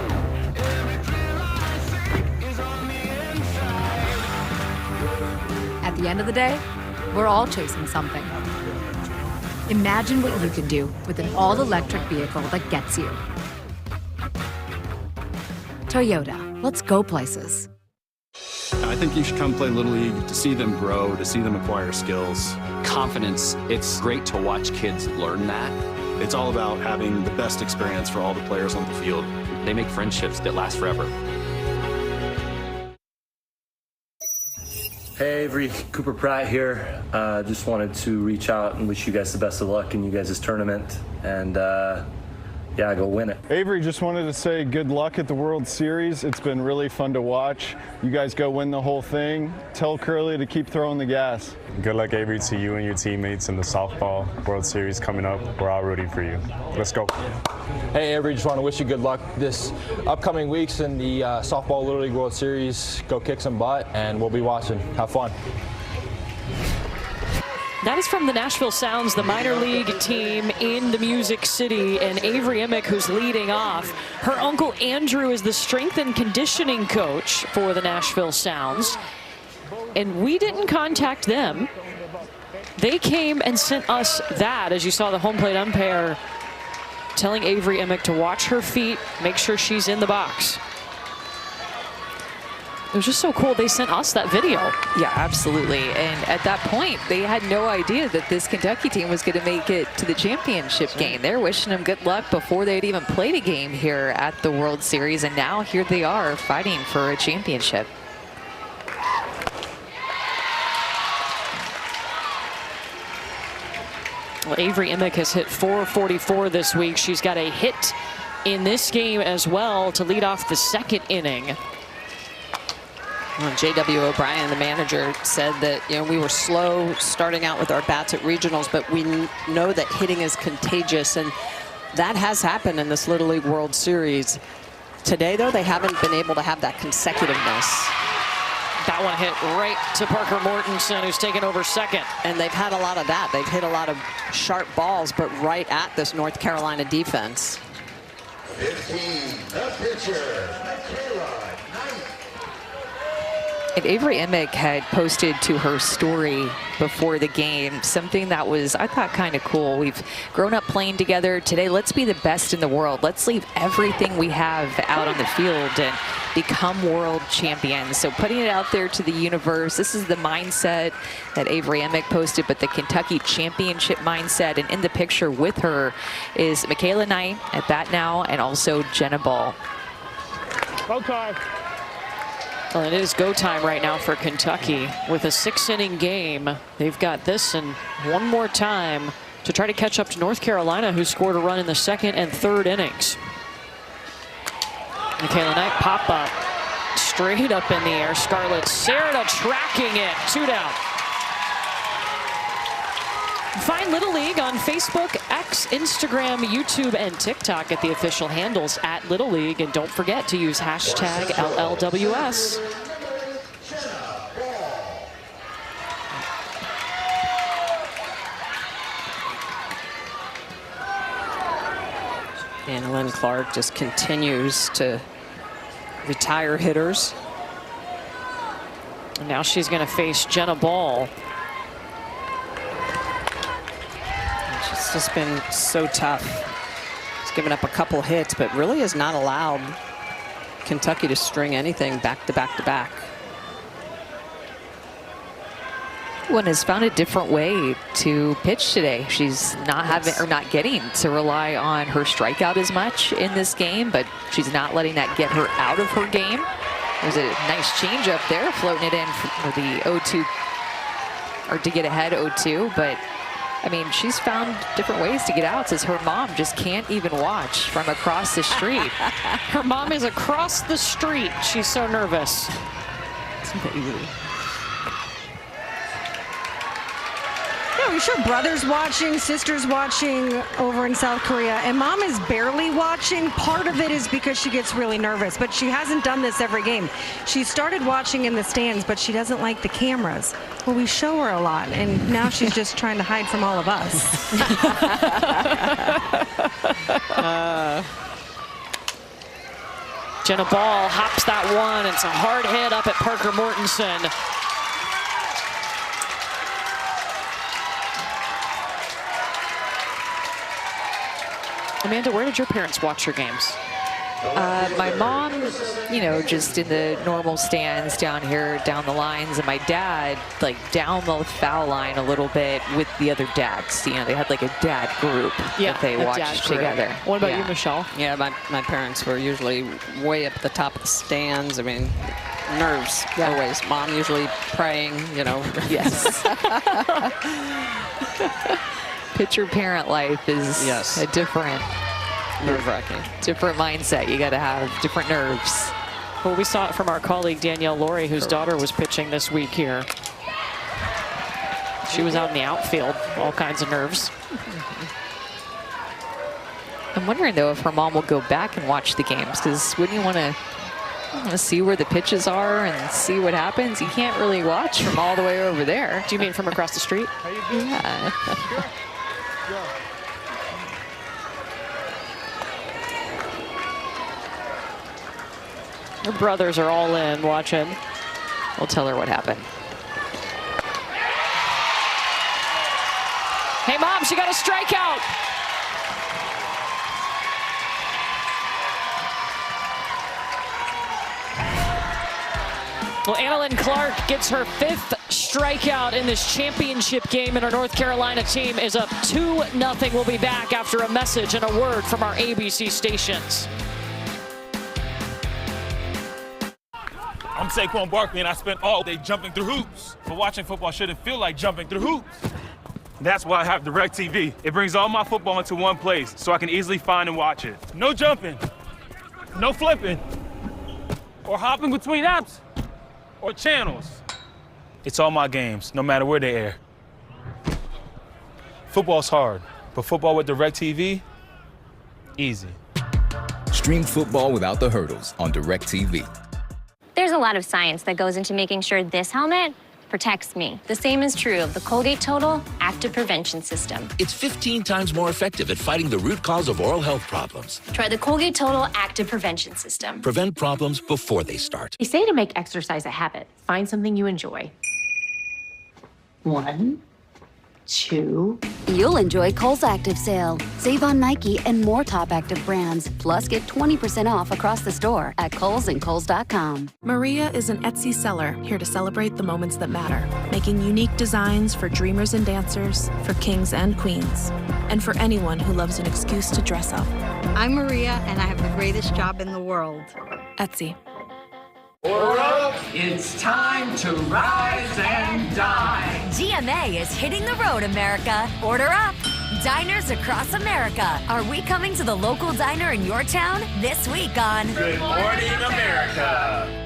every thrill I seek is on the inside. At the end of the day, we're all chasing something. Imagine what you can do with an all-electric vehicle that gets you. Toyota, let's go places. I think you should come play Little League to see them grow, to see them acquire skills. Confidence, it's great to watch kids learn that. It's all about having the best experience for all the players on the field. They make friendships that last forever. Hey Avery, Cooper Pratt here. Just wanted to reach out and wish you guys the best of luck in you guys' tournament. And yeah, go win it. Avery, just wanted to say good luck at the World Series. It's been really fun to watch. You guys go win the whole thing. Tell Curly to keep throwing the gas. Good luck, Avery, to you and your teammates in the softball World Series coming up. We're all rooting for you. Let's go. Hey Avery, just want to wish you good luck this upcoming weeks in the softball Little League World Series. Go kick some butt, and we'll be watching. Have fun. That is from the Nashville Sounds, the minor league team in the Music City, and Avery Emick, who's leading off. Her uncle Andrew is the strength and conditioning coach for the Nashville Sounds, and we didn't contact them. They came and sent us that, as you saw the home plate umpire telling Avery Emick to watch her feet, make sure she's in the box. It was just so cool. They sent us that video. Yeah, absolutely. And at that point, they had no idea that this Kentucky team was going to make it to the championship game. They're wishing them good luck before they'd even played a game here at the World Series. And now here they are fighting for a championship. Well, Avery Emick has hit .444 this week. She's got a hit in this game as well to lead off the second inning. Well, J.W. O'Brien, the manager, said that, we were slow starting out with our bats at regionals, but we know that hitting is contagious, and that has happened in this Little League World Series. Today, though, they haven't been able to have that consecutiveness. That one hit right to Parker Mortensen, who's taken over second. And they've had a lot of that. They've hit a lot of sharp balls, but right at this North Carolina defense. 15, the pitcher, Michaela Knight. And Avery Emick had posted to her story before the game something that was, I thought, kind of cool. We've grown up playing together. Today, let's be the best in the world. Let's leave everything we have out on the field and become world champions. So putting it out there to the universe, this is the mindset that Avery Emick posted, but the Kentucky championship mindset. And in the picture with her is Michaela Knight at bat now, and also Jenna Ball. Okay. Well, it is go time right now for Kentucky with a 6-inning game. They've got this and one more time to try to catch up to North Carolina, who scored a run in the second and third innings. Michaela Knight pop up straight up in the air. Scarlett Serta tracking it. 2 down. Find Little League on Facebook, X, Instagram, YouTube, and TikTok at the official handles at Little League. And don't forget to use hashtag LLWS. Annalyn Clark just continues to retire hitters. And now she's going to face Jenna Ball. It's just been so tough. He's given up a couple hits, but really has not allowed Kentucky to string anything back to back to back. One has found a different way to pitch today. She's not having or not getting to rely on her strikeout as much in this game, but she's not letting that get her out of her game. There's a nice changeup there, floating it in for the 0-2, or to get ahead 0-2, but I mean, she's found different ways to get outs, as her mom just can't even watch from across the street. Her mom is across the street. She's so nervous. Yeah, I'm sure brother's watching, sister's watching over in South Korea, and mom is barely watching. Part of it is because she gets really nervous, but she hasn't done this every game. She started watching in the stands, but she doesn't like the cameras. Well, we show her a lot, and now she's just trying to hide from all of us. Jenna Ball hops that one. It's a hard hit up at Parker Mortensen. Amanda, where did your parents watch your games? My mom, you know, just in the normal stands down here, down the lines, and my dad, like, down the foul line a little bit with the other dads. You know, they had like a dad group that they watched together. What about you, Michelle? Yeah, my parents were usually way up at the top of the stands. I mean, nerves always. Mom usually praying, you know. Yes. Pitcher-parent life is a different, nerve-wracking, different mindset. You got to have different nerves. Well, we saw it from our colleague Danielle Laurie, whose daughter was pitching this week here. She was out in the outfield, all kinds of nerves. I'm wondering, though, if her mom will go back and watch the games, because wouldn't you want to see where the pitches are and see what happens? You can't really watch from all the way over there. Do you mean from across the street? Yeah. Her brothers are all in watching. We'll tell her what happened. Hey, Mom, she got a strikeout. Well, Annalyn Clark gets her 5th strikeout in this championship game, and our North Carolina team is up 2-0. We'll be back after a message and a word from our ABC stations. I'm Saquon Barkley, and I spent all day jumping through hoops. But watching football shouldn't feel like jumping through hoops. That's why I have DirecTV. It brings all my football into one place, so I can easily find and watch it. No jumping, no flipping, or hopping between apps or channels. It's all my games, no matter where they air. Football's hard, but football with DirecTV, easy. Stream football without the hurdles on DirecTV. There's a a lot of science that goes into making sure this helmet protects me. The same is true of the Colgate Total Active Prevention System. It's 15 times more effective at fighting the root cause of oral health problems. Try the Colgate Total Active Prevention System. Prevent problems before they start. They say to make exercise a habit, find something you enjoy. 1, 2. You'll enjoy Kohl's Active Sale. Save on Nike and more top active brands. Plus, get 20% off across the store at Kohl's and Kohl's.com. Maria is an Etsy seller here to celebrate the moments that matter, making unique designs for dreamers and dancers, for kings and queens, and for anyone who loves an excuse to dress up. I'm Maria, and I have the greatest job in the world. Etsy. Order up! It's time to rise and dine. GMA is hitting the road, America. Order up! Diners across America. Are we coming to the local diner in your town this week on Good Morning America?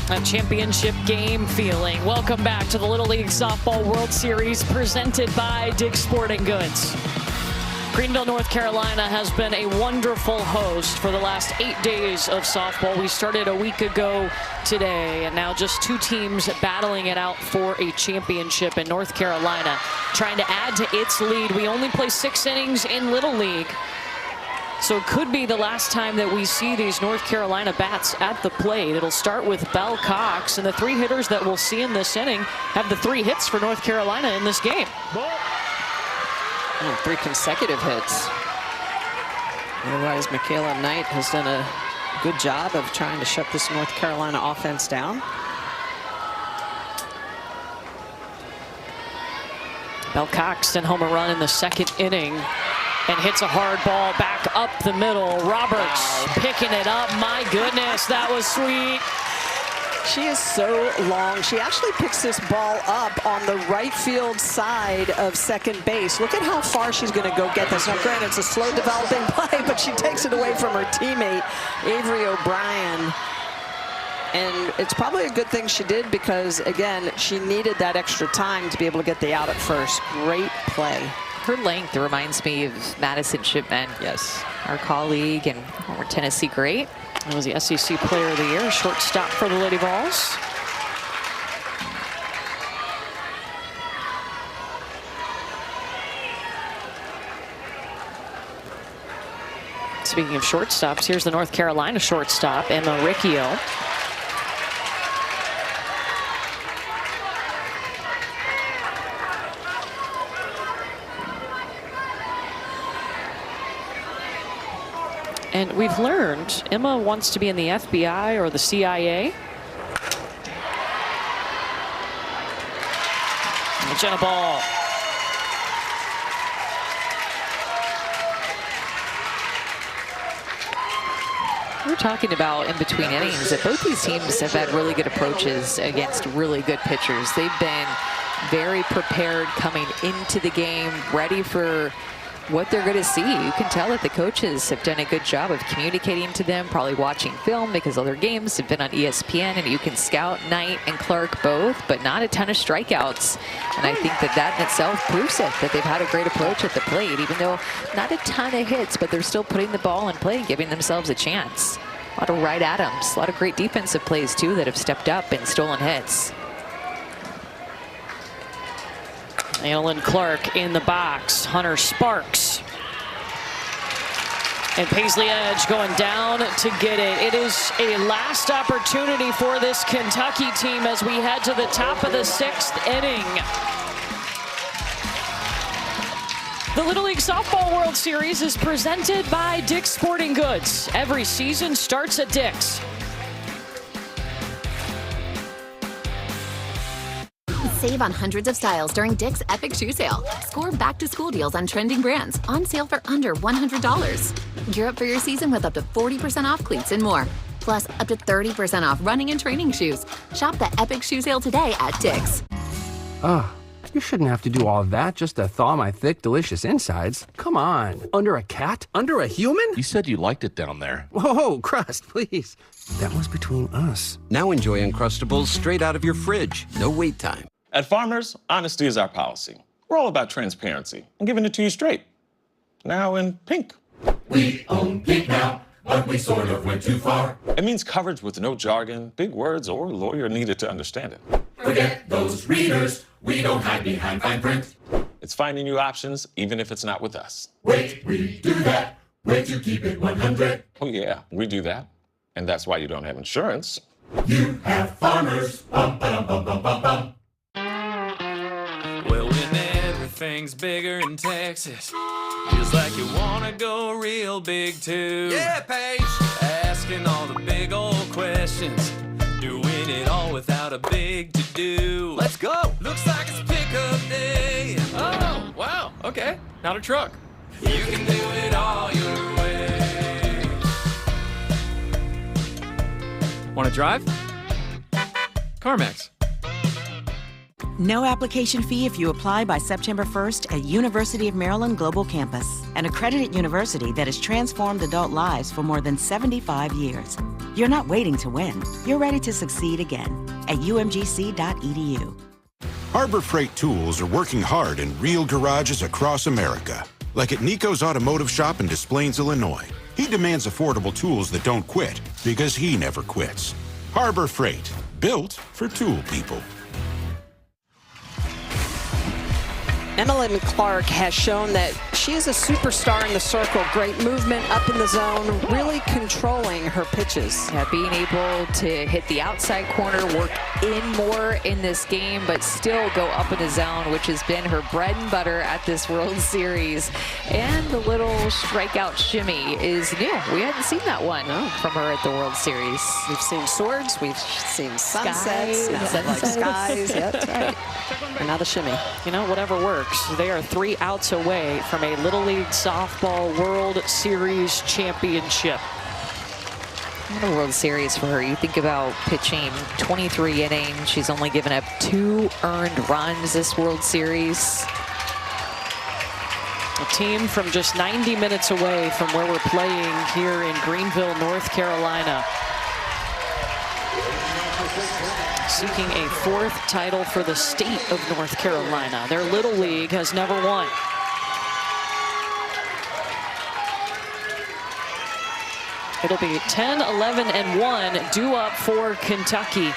A championship game feeling. Welcome back to the Little League Softball World Series presented by Dick's Sporting Goods. Greenville, North Carolina has been a wonderful host for the last 8 days of softball. We started a week ago today, and now just 2 teams battling it out for a championship in North Carolina, trying to add to its lead. We only play 6 innings in Little League, so it could be the last time that we see these North Carolina bats at the plate. It'll start with Belle Cox, and the 3 hitters that we'll see in this inning have the 3 hits for North Carolina in this game. 3 consecutive hits. Otherwise, Michaela Knight has done a good job of trying to shut this North Carolina offense down. Belle Cox home a run in the 2nd inning and hits a hard ball back up the middle. Roberts picking it up. My goodness, that was sweet. She is so long. She actually picks this ball up on the right field side of second base. Look at how far she's going to go get this. Now, granted, it's a slow developing play, but she takes it away from her teammate, Avery O'Brien. And it's probably a good thing she did because, again, she needed that extra time to be able to get the out at first. Great play. Her length reminds me of Madison Shipman. Yes. Our colleague and former Tennessee great. That was the SEC Player of the Year, shortstop for the Lady Vols. Speaking of shortstops, here's the North Carolina shortstop, Emma Riccio. And we've learned Emma wants to be in the FBI or the CIA. Jenna Ball. We're talking about in between innings that both these teams have had really good approaches against really good pitchers. They've been very prepared coming into the game, ready for what they're going to see. You can tell that the coaches have done a good job of communicating to them, probably watching film because other games have been on ESPN, and you can scout Knight and Clark both, but not a ton of strikeouts. And I think that in itself proves it, that they've had a great approach at the plate, even though not a ton of hits, but they're still putting the ball in play, giving themselves a chance. A lot of right atoms, a lot of great defensive plays too that have stepped up and stolen hits. Alan Clark in the box. Hunter Sparks. And Paisley Edge going down to get it. It is a last opportunity for this Kentucky team as we head to the top of the 6th inning. The Little League Softball World Series is presented by Dick's Sporting Goods. Every season starts at Dick's. Save on hundreds of styles during Dick's Epic Shoe Sale. Score back-to-school deals on trending brands, on sale for under $100. Gear up for your season with up to 40% off cleats and more. Plus, up to 30% off running and training shoes. Shop the Epic Shoe Sale today at Dick's. You shouldn't have to do all that just to thaw my thick, delicious insides. Come on. Under a cat? Under a human? You said you liked it down there. Whoa, Crust, please. That was between us. Now enjoy Uncrustables straight out of your fridge. No wait time. At Farmers, honesty is our policy. We're all about transparency and giving it to you straight. Now in pink. We own pink now, but we sort of went too far. It means coverage with no jargon, big words, or lawyer needed to understand it. Forget those readers. We don't hide behind fine print. It's finding new options, even if it's not with us. Wait, we do that. Wait to keep it 100. Oh yeah, we do that. And that's why you don't have insurance. You have Farmers. Bum, ba-dum, bum, bum, bum, bum. Well, when everything's bigger in Texas, feels like you wanna go real big too. Yeah, Paige. Asking all the big old questions, doing it all without a big to-do. Let's go. Looks like it's pickup day. Oh, wow, okay, not a truck. You can do it all your way. Want to drive? CarMax. No application fee if you apply by September 1st at University of Maryland Global Campus, an accredited university that has transformed adult lives for more than 75 years. You're not waiting to win. You're ready to succeed again at umgc.edu. Harbor Freight Tools are working hard in real garages across America. Like at Nico's Automotive Shop in Des Plaines, Illinois. He demands affordable tools that don't quit because he never quits. Harbor Freight, built for tool people. Emmeline Clark has shown that she is a superstar in the circle. Great movement up in the zone, really controlling her pitches. Yeah, being able to hit the outside corner, work in more in this game, but still go up in the zone, which has been her bread and butter at this World Series. And the little strikeout shimmy is new. We hadn't seen that one from her at the World Series. We've seen swords, we've seen sunsets, skies. Yeah, that's right. And now the shimmy. You know, whatever works. They are 3 outs away from a Little League Softball World Series championship. What a World Series for her. You think about pitching 23 innings. She's only given up 2 earned runs this World Series. A team from just 90 minutes away from where we're playing here in Greenville, North Carolina. Seeking a 4th title for the state of North Carolina. Their Little League has never won. It'll be 10, 11, and 1 due up for Kentucky.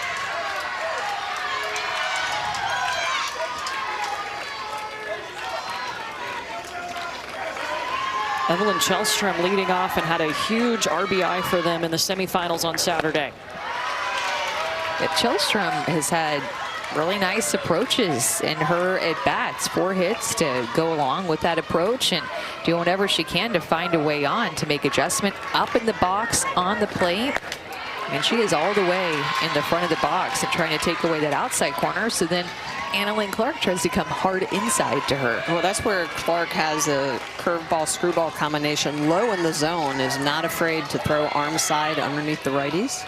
Evelyn Chelstrom leading off and had a huge RBI for them in the semifinals on Saturday. But Chelstrom has had really nice approaches in her at-bats. 4 hits to go along with that approach and do whatever she can to find a way on to make adjustment up in the box on the plate. And she is all the way in the front of the box and trying to take away that outside corner. So then Annalyn Clark tries to come hard inside to her. Well, that's where Clark has a curveball, screwball combination. Low in the zone, is not afraid to throw arm side underneath the righties.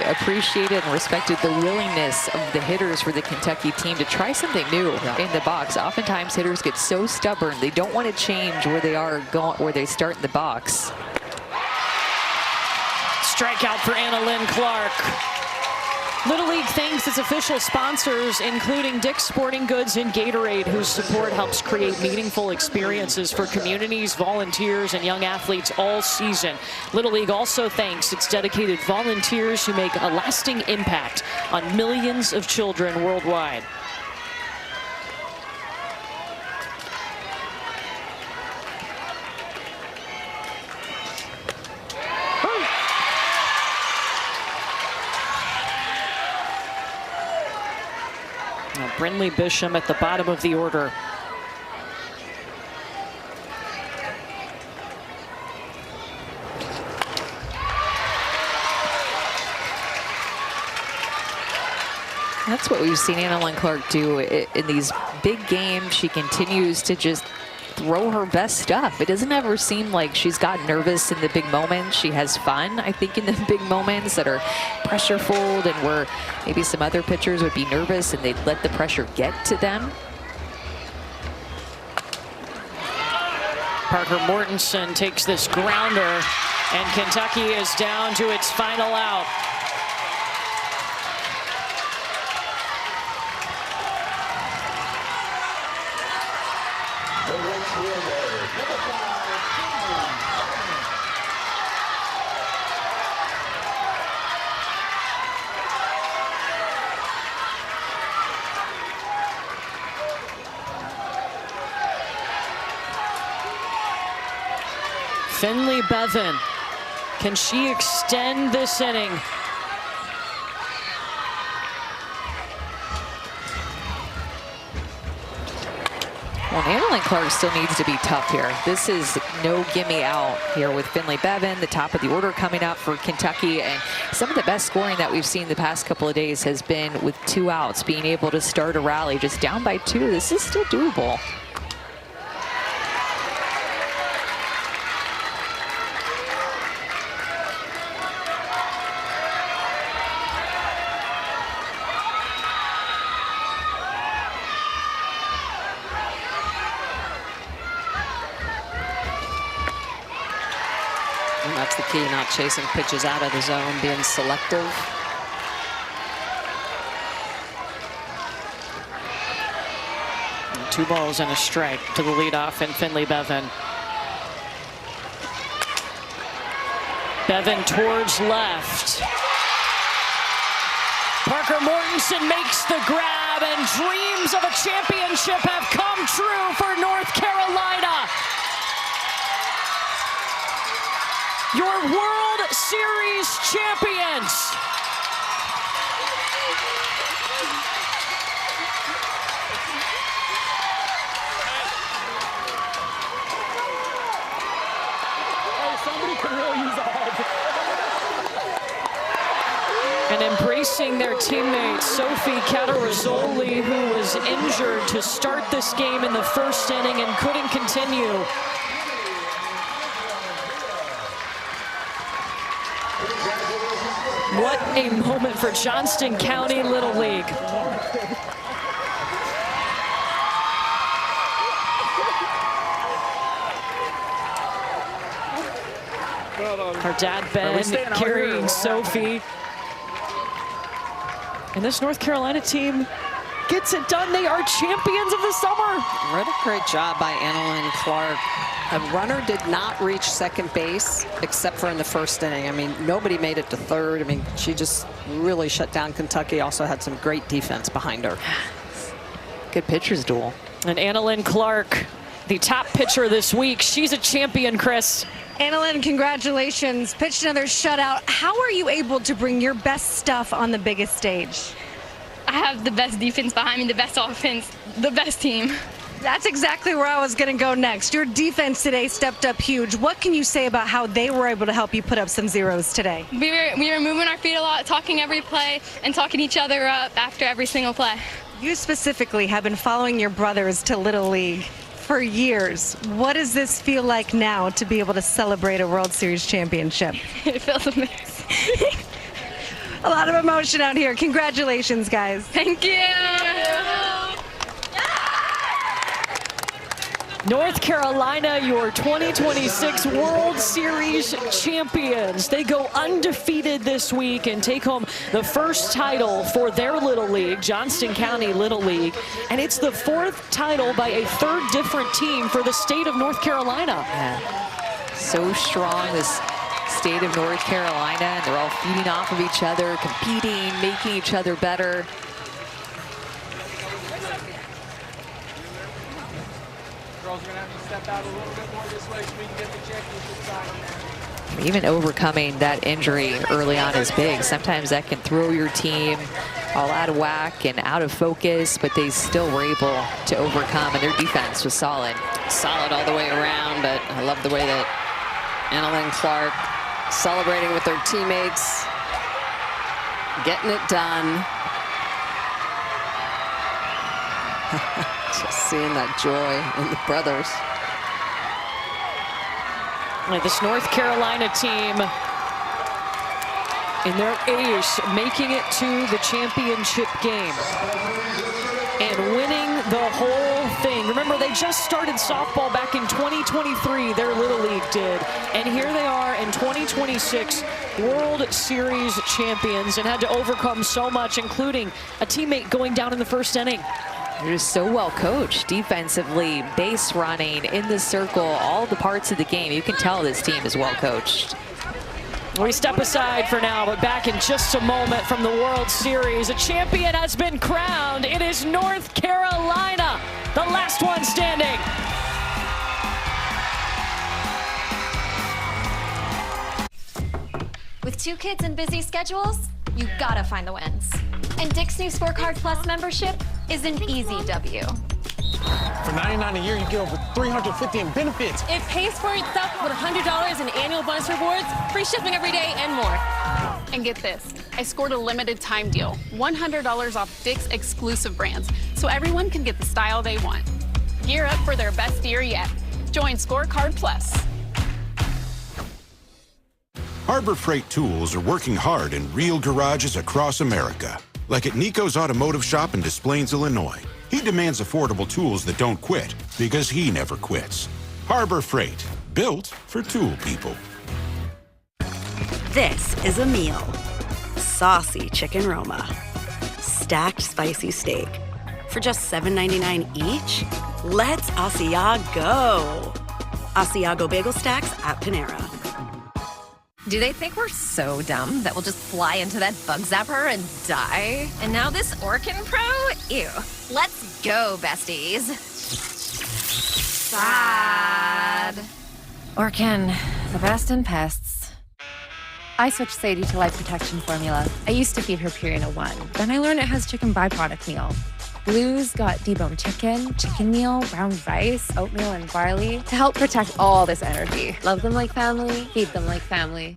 appreciated and respected the willingness of the hitters for the Kentucky team to try something new in the box. Oftentimes hitters get so stubborn, they don't want to change where they are going, where they start in the box. Strikeout for Anna Lynn Clark. Little League thanks its official sponsors, including Dick's Sporting Goods and Gatorade, whose support helps create meaningful experiences for communities, volunteers, and young athletes all season. Little League also thanks its dedicated volunteers who make a lasting impact on millions of children worldwide. Now, Brinley Bisham at the bottom of the order. That's what we've seen Anna Lynn Clark do in these big games. She continues to just throw her best stuff. It doesn't ever seem like she's got nervous in the big moments. She has fun, I think, in the big moments that are pressure-filled and where maybe some other pitchers would be nervous and they'd let the pressure get to them. Parker Mortensen takes this grounder, and Kentucky is down to its final out. Finley Bevan, can she extend this inning? Well, Anna Lynn Clark still needs to be tough here. This is no gimme out here with Finley Bevan, the top of the order coming up for Kentucky. And some of the best scoring that we've seen the past couple of days has been with 2 outs, being able to start a rally just down by 2. This is still doable. And that's the key, not chasing pitches out of the zone, being selective. And 2 balls and a strike to the leadoff and Finley Bevan. Bevan towards left. Parker Mortensen makes the grab, and dreams of a championship have come true for North Carolina. Your World Series champions. Somebody could really use a hug. And embracing their teammate Sophie Catarazzoli, who was injured to start this game in the first inning and couldn't continue. What a moment for Johnston County Little League. Her dad, Ben, carrying Sophie. And this North Carolina team gets it done. They are champions of the summer. What a great job by Anna Lynn Clark. A runner did not reach second base except for in the first inning. I mean, nobody made it to third. I mean, she just really shut down Kentucky. Also had some great defense behind her. Good pitcher's duel. And Anna Lynn Clark, the top pitcher this week. She's a champion, Chris. Anna Lynn, congratulations. Pitched another shutout. How are you able to bring your best stuff on the biggest stage? I have the best defense behind me, the best offense, the best team. That's exactly where I was going to go next. Your defense today stepped up huge. What can you say about how they were able to help you put up some zeros today? We were moving our feet a lot, talking every play, and talking each other up after every single play. You specifically have been following your brothers to Little League for years. What does this feel like now to be able to celebrate a World Series championship? It feels amazing. A lot of emotion out here. Congratulations, guys. Thank you. North Carolina, your 2026 World Series champions. They go undefeated this week and take home the first title for their Little League, Johnston County Little League. And it's the 4th title by a 3rd different team for the state of North Carolina. Yeah. So strong, this state of North Carolina, and they're all feeding off of each other, competing, making each other better. Girls are going to have to step out a little bit more this way so we can get the championship sign on there. Even overcoming that injury early on is big. Sometimes that can throw your team all out of whack and out of focus, but they still were able to overcome, and their defense was solid. Solid all the way around, but I love the way that Annalyn Clark celebrating with their teammates, getting it done. Just seeing that joy in the brothers. This North Carolina team in their ace making it to the championship game and winning the whole thing. Remember, they just started softball back in 2023, their Little League did. And here they are in 2026 World Series champions and had to overcome so much, including a teammate going down in the first inning. They're just so well coached defensively, base running, in the circle, all the parts of the game. You can tell this team is well coached. We step aside for now, but back in just a moment from the World Series, a champion has been crowned. It is North Carolina, the last one standing. With 2 kids and busy schedules, you gotta find the wins. And Dick's new Scorecard Plus membership is an easy W. For $99 a year, you get over $350 in benefits. It pays for itself with $100 in annual bonus rewards, free shipping every day, and more. And get this, I scored a limited time deal, $100 off Dick's exclusive brands, so everyone can get the style they want. Gear up for their best year yet. Join Scorecard Plus. Harbor Freight Tools are working hard in real garages across America, like at Nico's Automotive Shop in Des Plaines, Illinois. He demands affordable tools that don't quit because he never quits. Harbor Freight, built for tool people. This is a meal. Saucy chicken Roma. Stacked spicy steak. For just $7.99 each? Let's Asiago. Asiago bagel stacks at Panera. Do they think we're so dumb that we'll just fly into that bug zapper and die? And now this Orkin Pro? Ew. Let's go, besties. Sad. Orkin, the best in pests. I switched Sadie to Life Protection Formula. I used to feed her Purina 1. Then I learned it has chicken byproduct meal. Blue's got deboned chicken meal, brown rice, oatmeal, and barley to help protect all this energy. Love them like family, feed them like family.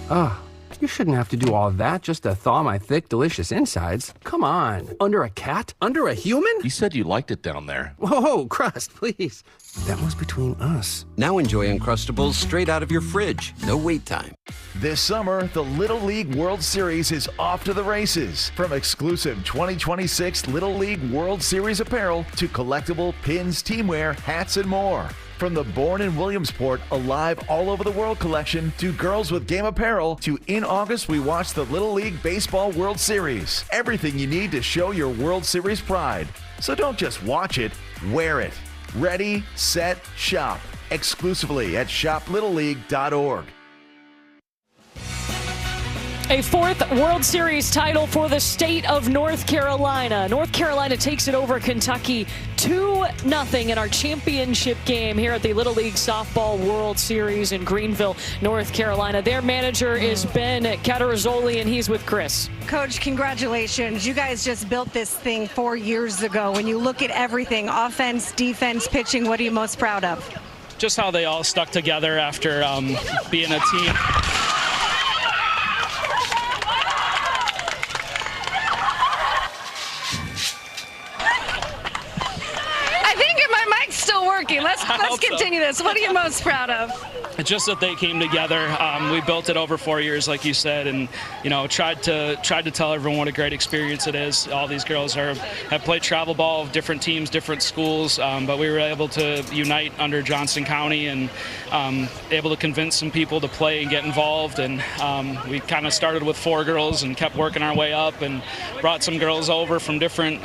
Ugh, you shouldn't have to do all that just to thaw my thick, delicious insides. Come on. Under a cat? Under a human? You said you liked it down there. Whoa, Crust, please. That was between us. Now enjoy Uncrustables straight out of your fridge. No wait time. This summer, the Little League World Series is off to the races. From exclusive 2026 Little League World Series apparel to collectible pins, teamwear, hats, and more. From the Born in Williamsport Alive All Over the World collection to Girls with Game apparel to in August we watch the Little League Baseball World Series. Everything you need to show your World Series pride. So don't just watch it, wear it. Ready, set, shop. Exclusively at shoplittleleague.org. A 4th World Series title for the state of North Carolina. North Carolina takes it over Kentucky 2-0 in our championship game here at the Little League Softball World Series in Greenville, North Carolina. Their manager is Ben Catarazzoli, and he's with Chris. Coach, congratulations. You guys just built this thing 4 years ago. When you look at everything, offense, defense, pitching, what are you most proud of? Just how they all stuck together after being a team. working. Let's continue this. What are you most proud of? It's just that they came together. We built it over 4 years, like you said, and tried to tell everyone what a great experience it is. All these girls have played travel ball, different teams, different schools, but we were able to unite under Johnston County and able to convince some people to play and get involved. And we kind of started with 4 girls and kept working our way up and brought some girls over from different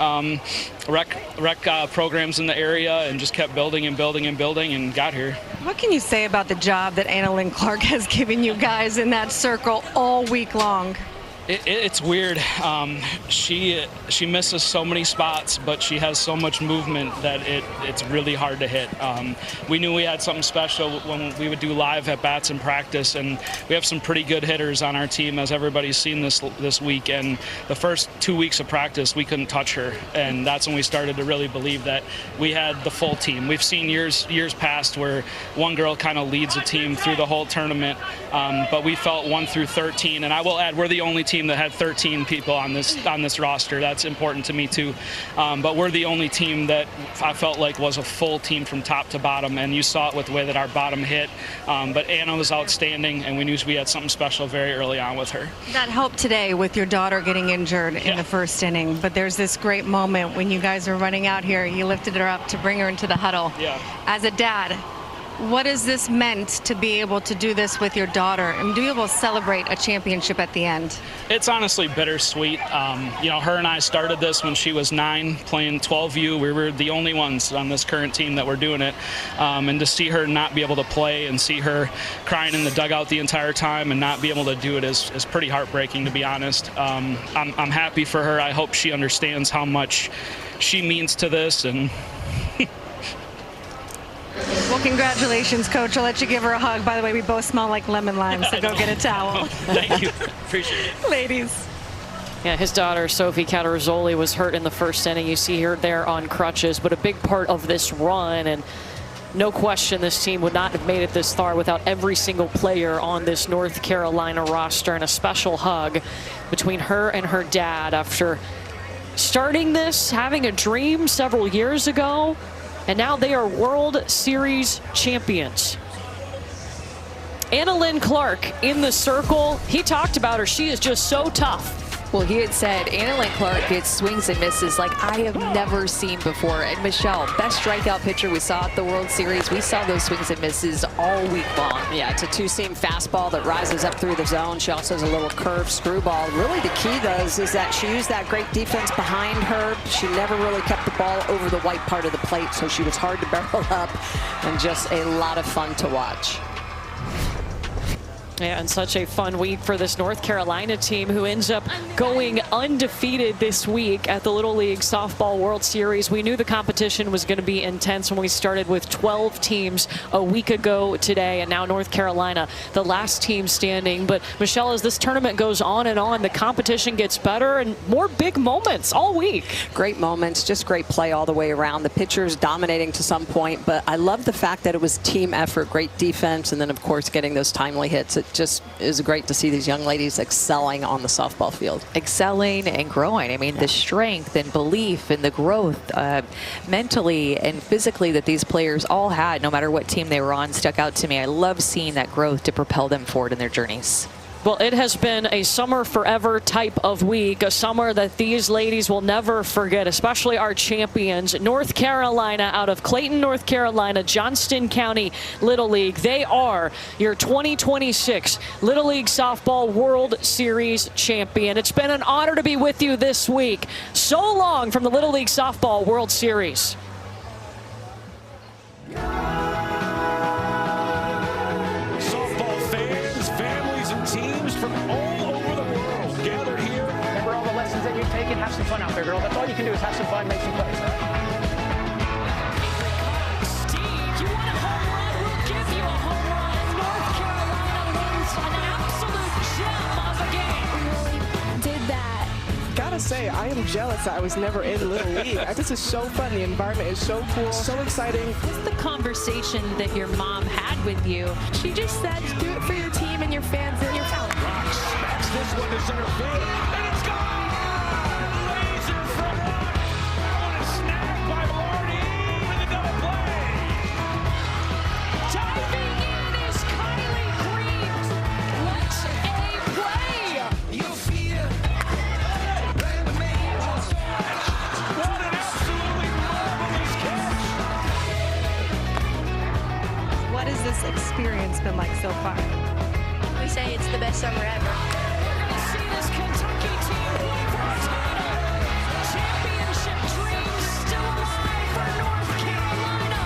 rec programs in the area and just kept building and building and building and got here. What can you say about the job that Anna Lynn Clark has given you guys in that circle all week long? It's weird. She misses so many spots, but she has so much movement that it's really hard to hit. We knew we had something special when we would do live at bats in practice, and we have some pretty good hitters on our team, as everybody's seen this week. And the first 2 weeks of practice, we couldn't touch her, and that's when we started to really believe that we had the full team. We've seen years past where one girl kind of leads a team through the whole tournament, but we felt 1 through 13, and I will add, we're the only team that had 13 people on this roster. That's important to me too. But we're the only team that I felt like was a full team from top to bottom, and you saw it with the way that our bottom hit. But Anna was outstanding, and we knew we had something special very early on with her. That helped today with your daughter getting injured in the first inning, but there's this great moment when you guys are running out here. You lifted her up to bring her into the huddle. Yeah. As a dad, what has this meant to be able to do this with your daughter and to be able to celebrate a championship at the end? It's honestly bittersweet. Her and I started this when she was 9, playing 12U. We were the only ones on this current team that were doing it. And to see her not be able to play and see her crying in the dugout the entire time and not be able to do it is pretty heartbreaking, to be honest. I'm happy for her. I hope she understands how much she means to this. And well, congratulations, Coach. I'll let you give her a hug. By the way, we both smell like lemon lime, so go get a towel. Thank you. Appreciate it. Ladies. Yeah, his daughter, Sophie Catarazzoli, was hurt in the first inning. You see her there on crutches, but a big part of this run, and no question this team would not have made it this far without every single player on this North Carolina roster, and a special hug between her and her dad after starting this, having a dream several years ago. And now they are World Series champions. Anna Lynn Clark in the circle. He talked about her. She is just so tough. Well, he had said Anna Lynn Clark gets swings and misses like I have never seen before. And Michelle, best strikeout pitcher we saw at the World Series. We saw those swings and misses all week long. Yeah, it's a 2-seam fastball that rises up through the zone. She also has a little curved screwball. Really the key, though, is that she used that great defense behind her. She never really kept the ball over the white part of the plate, so she was hard to barrel up and just a lot of fun to watch. Yeah, and such a fun week for this North Carolina team, who ends up going undefeated this week at the Little League Softball World Series. We knew the competition was going to be intense when we started with 12 teams a week ago today, and now North Carolina, the last team standing. But Michelle, as this tournament goes on and on, the competition gets better and more big moments all week. Great moments, just great play all the way around. The pitchers dominating to some point, but I love the fact that it was team effort, great defense, and then of course getting those timely hits. It just is great to see these young ladies excelling on the softball field. Excelling and growing. I mean, the strength and belief and the growth mentally and physically that these players all had, no matter what team they were on, stuck out to me. I love seeing that growth to propel them forward in their journeys. Well, it has been a summer forever type of week, a summer that these ladies will never forget, especially our champions, North Carolina, out of Clayton, North Carolina, Johnston County Little League. They are your 2026 Little League Softball World Series champion. It's been an honor to be with you this week. So long from the Little League Softball World Series. Have some fun out there, girl. That's all you can do is have some fun, make some plays. Steve, you want a home run? We'll give you a home run. North Carolina wins an absolute gem of a game. Did that. Gotta say, I am jealous that I was never in Little League. This is so fun. The environment is so cool, so exciting. What's the conversation that your mom had with you? She just said, do it for your team and your fans and your family. Rock smacks this one to center field, and it's gone! experience been like so far? We say it's the best summer ever. See this Kentucky team play for a title. Championship dreams still alive for North Carolina.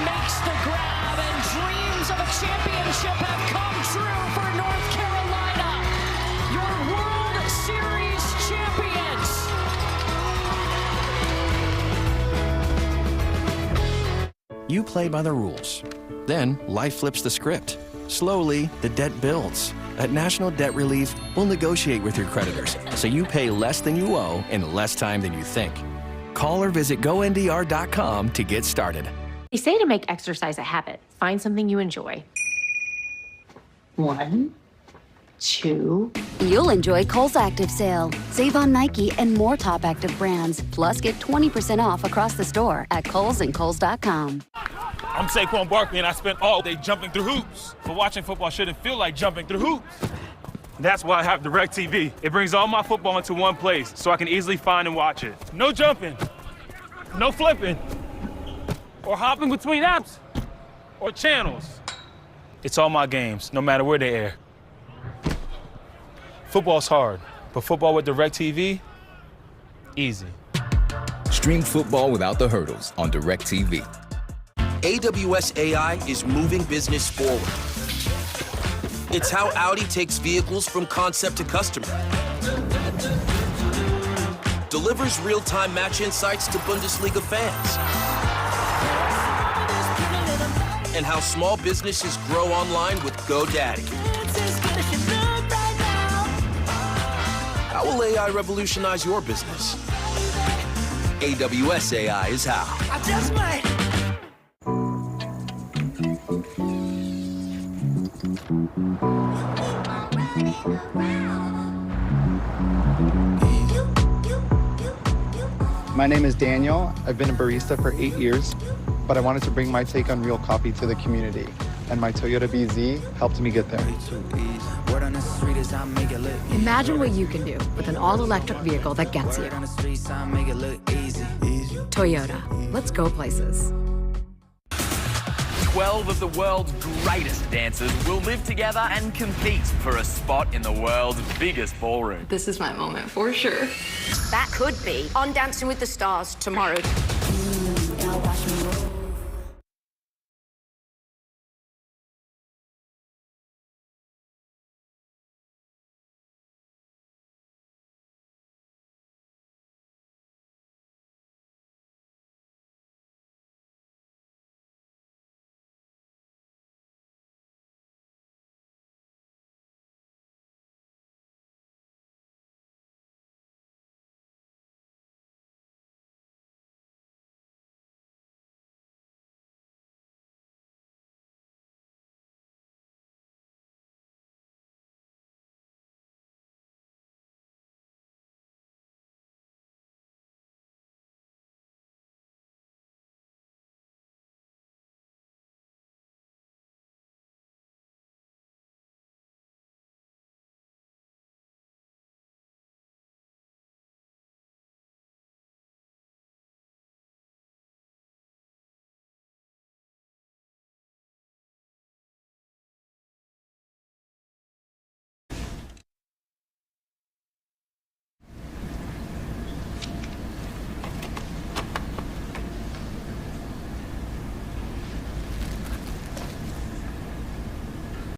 Makes the grab, and dreams of a championship have come true for North Carolina. Your World Series champions. You play by the rules. Then life flips the script. Slowly, the debt builds. At National Debt Relief, we'll negotiate with your creditors so you pay less than you owe in less time than you think. Call or visit GoNDR.com to get started. They say to make exercise a habit, find something you enjoy. 1, 2. You'll enjoy Kohl's Active Sale. Save on Nike and more top active brands. Plus, get 20% off across the store at Kohl's and Kohl's.com. I'm Saquon Barkley, and I spent all day jumping through hoops. But watching football shouldn't feel like jumping through hoops. That's why I have DirecTV. It brings all my football into one place, so I can easily find and watch it. No jumping, no flipping, or hopping between apps or channels. It's all my games, no matter where they air. Football's hard, but football with DirecTV, easy. Stream football without the hurdles on DirecTV. AWS AI is moving business forward. It's how Audi takes vehicles from concept to customer. Delivers real-time match insights to Bundesliga fans. And how small businesses grow online with GoDaddy. How will AI revolutionize your business? AWS AI is how. I just might. My name is Daniel. I've been a barista for 8 years, but I wanted to bring my take on real coffee to the community, and my Toyota BZ helped me get there. Imagine what you can do with an all-electric vehicle that gets you. Toyota, let's go places. 12 of the world's greatest dancers will live together and compete for a spot in the world's biggest ballroom. This is my moment for sure. That could be on Dancing with the Stars tomorrow.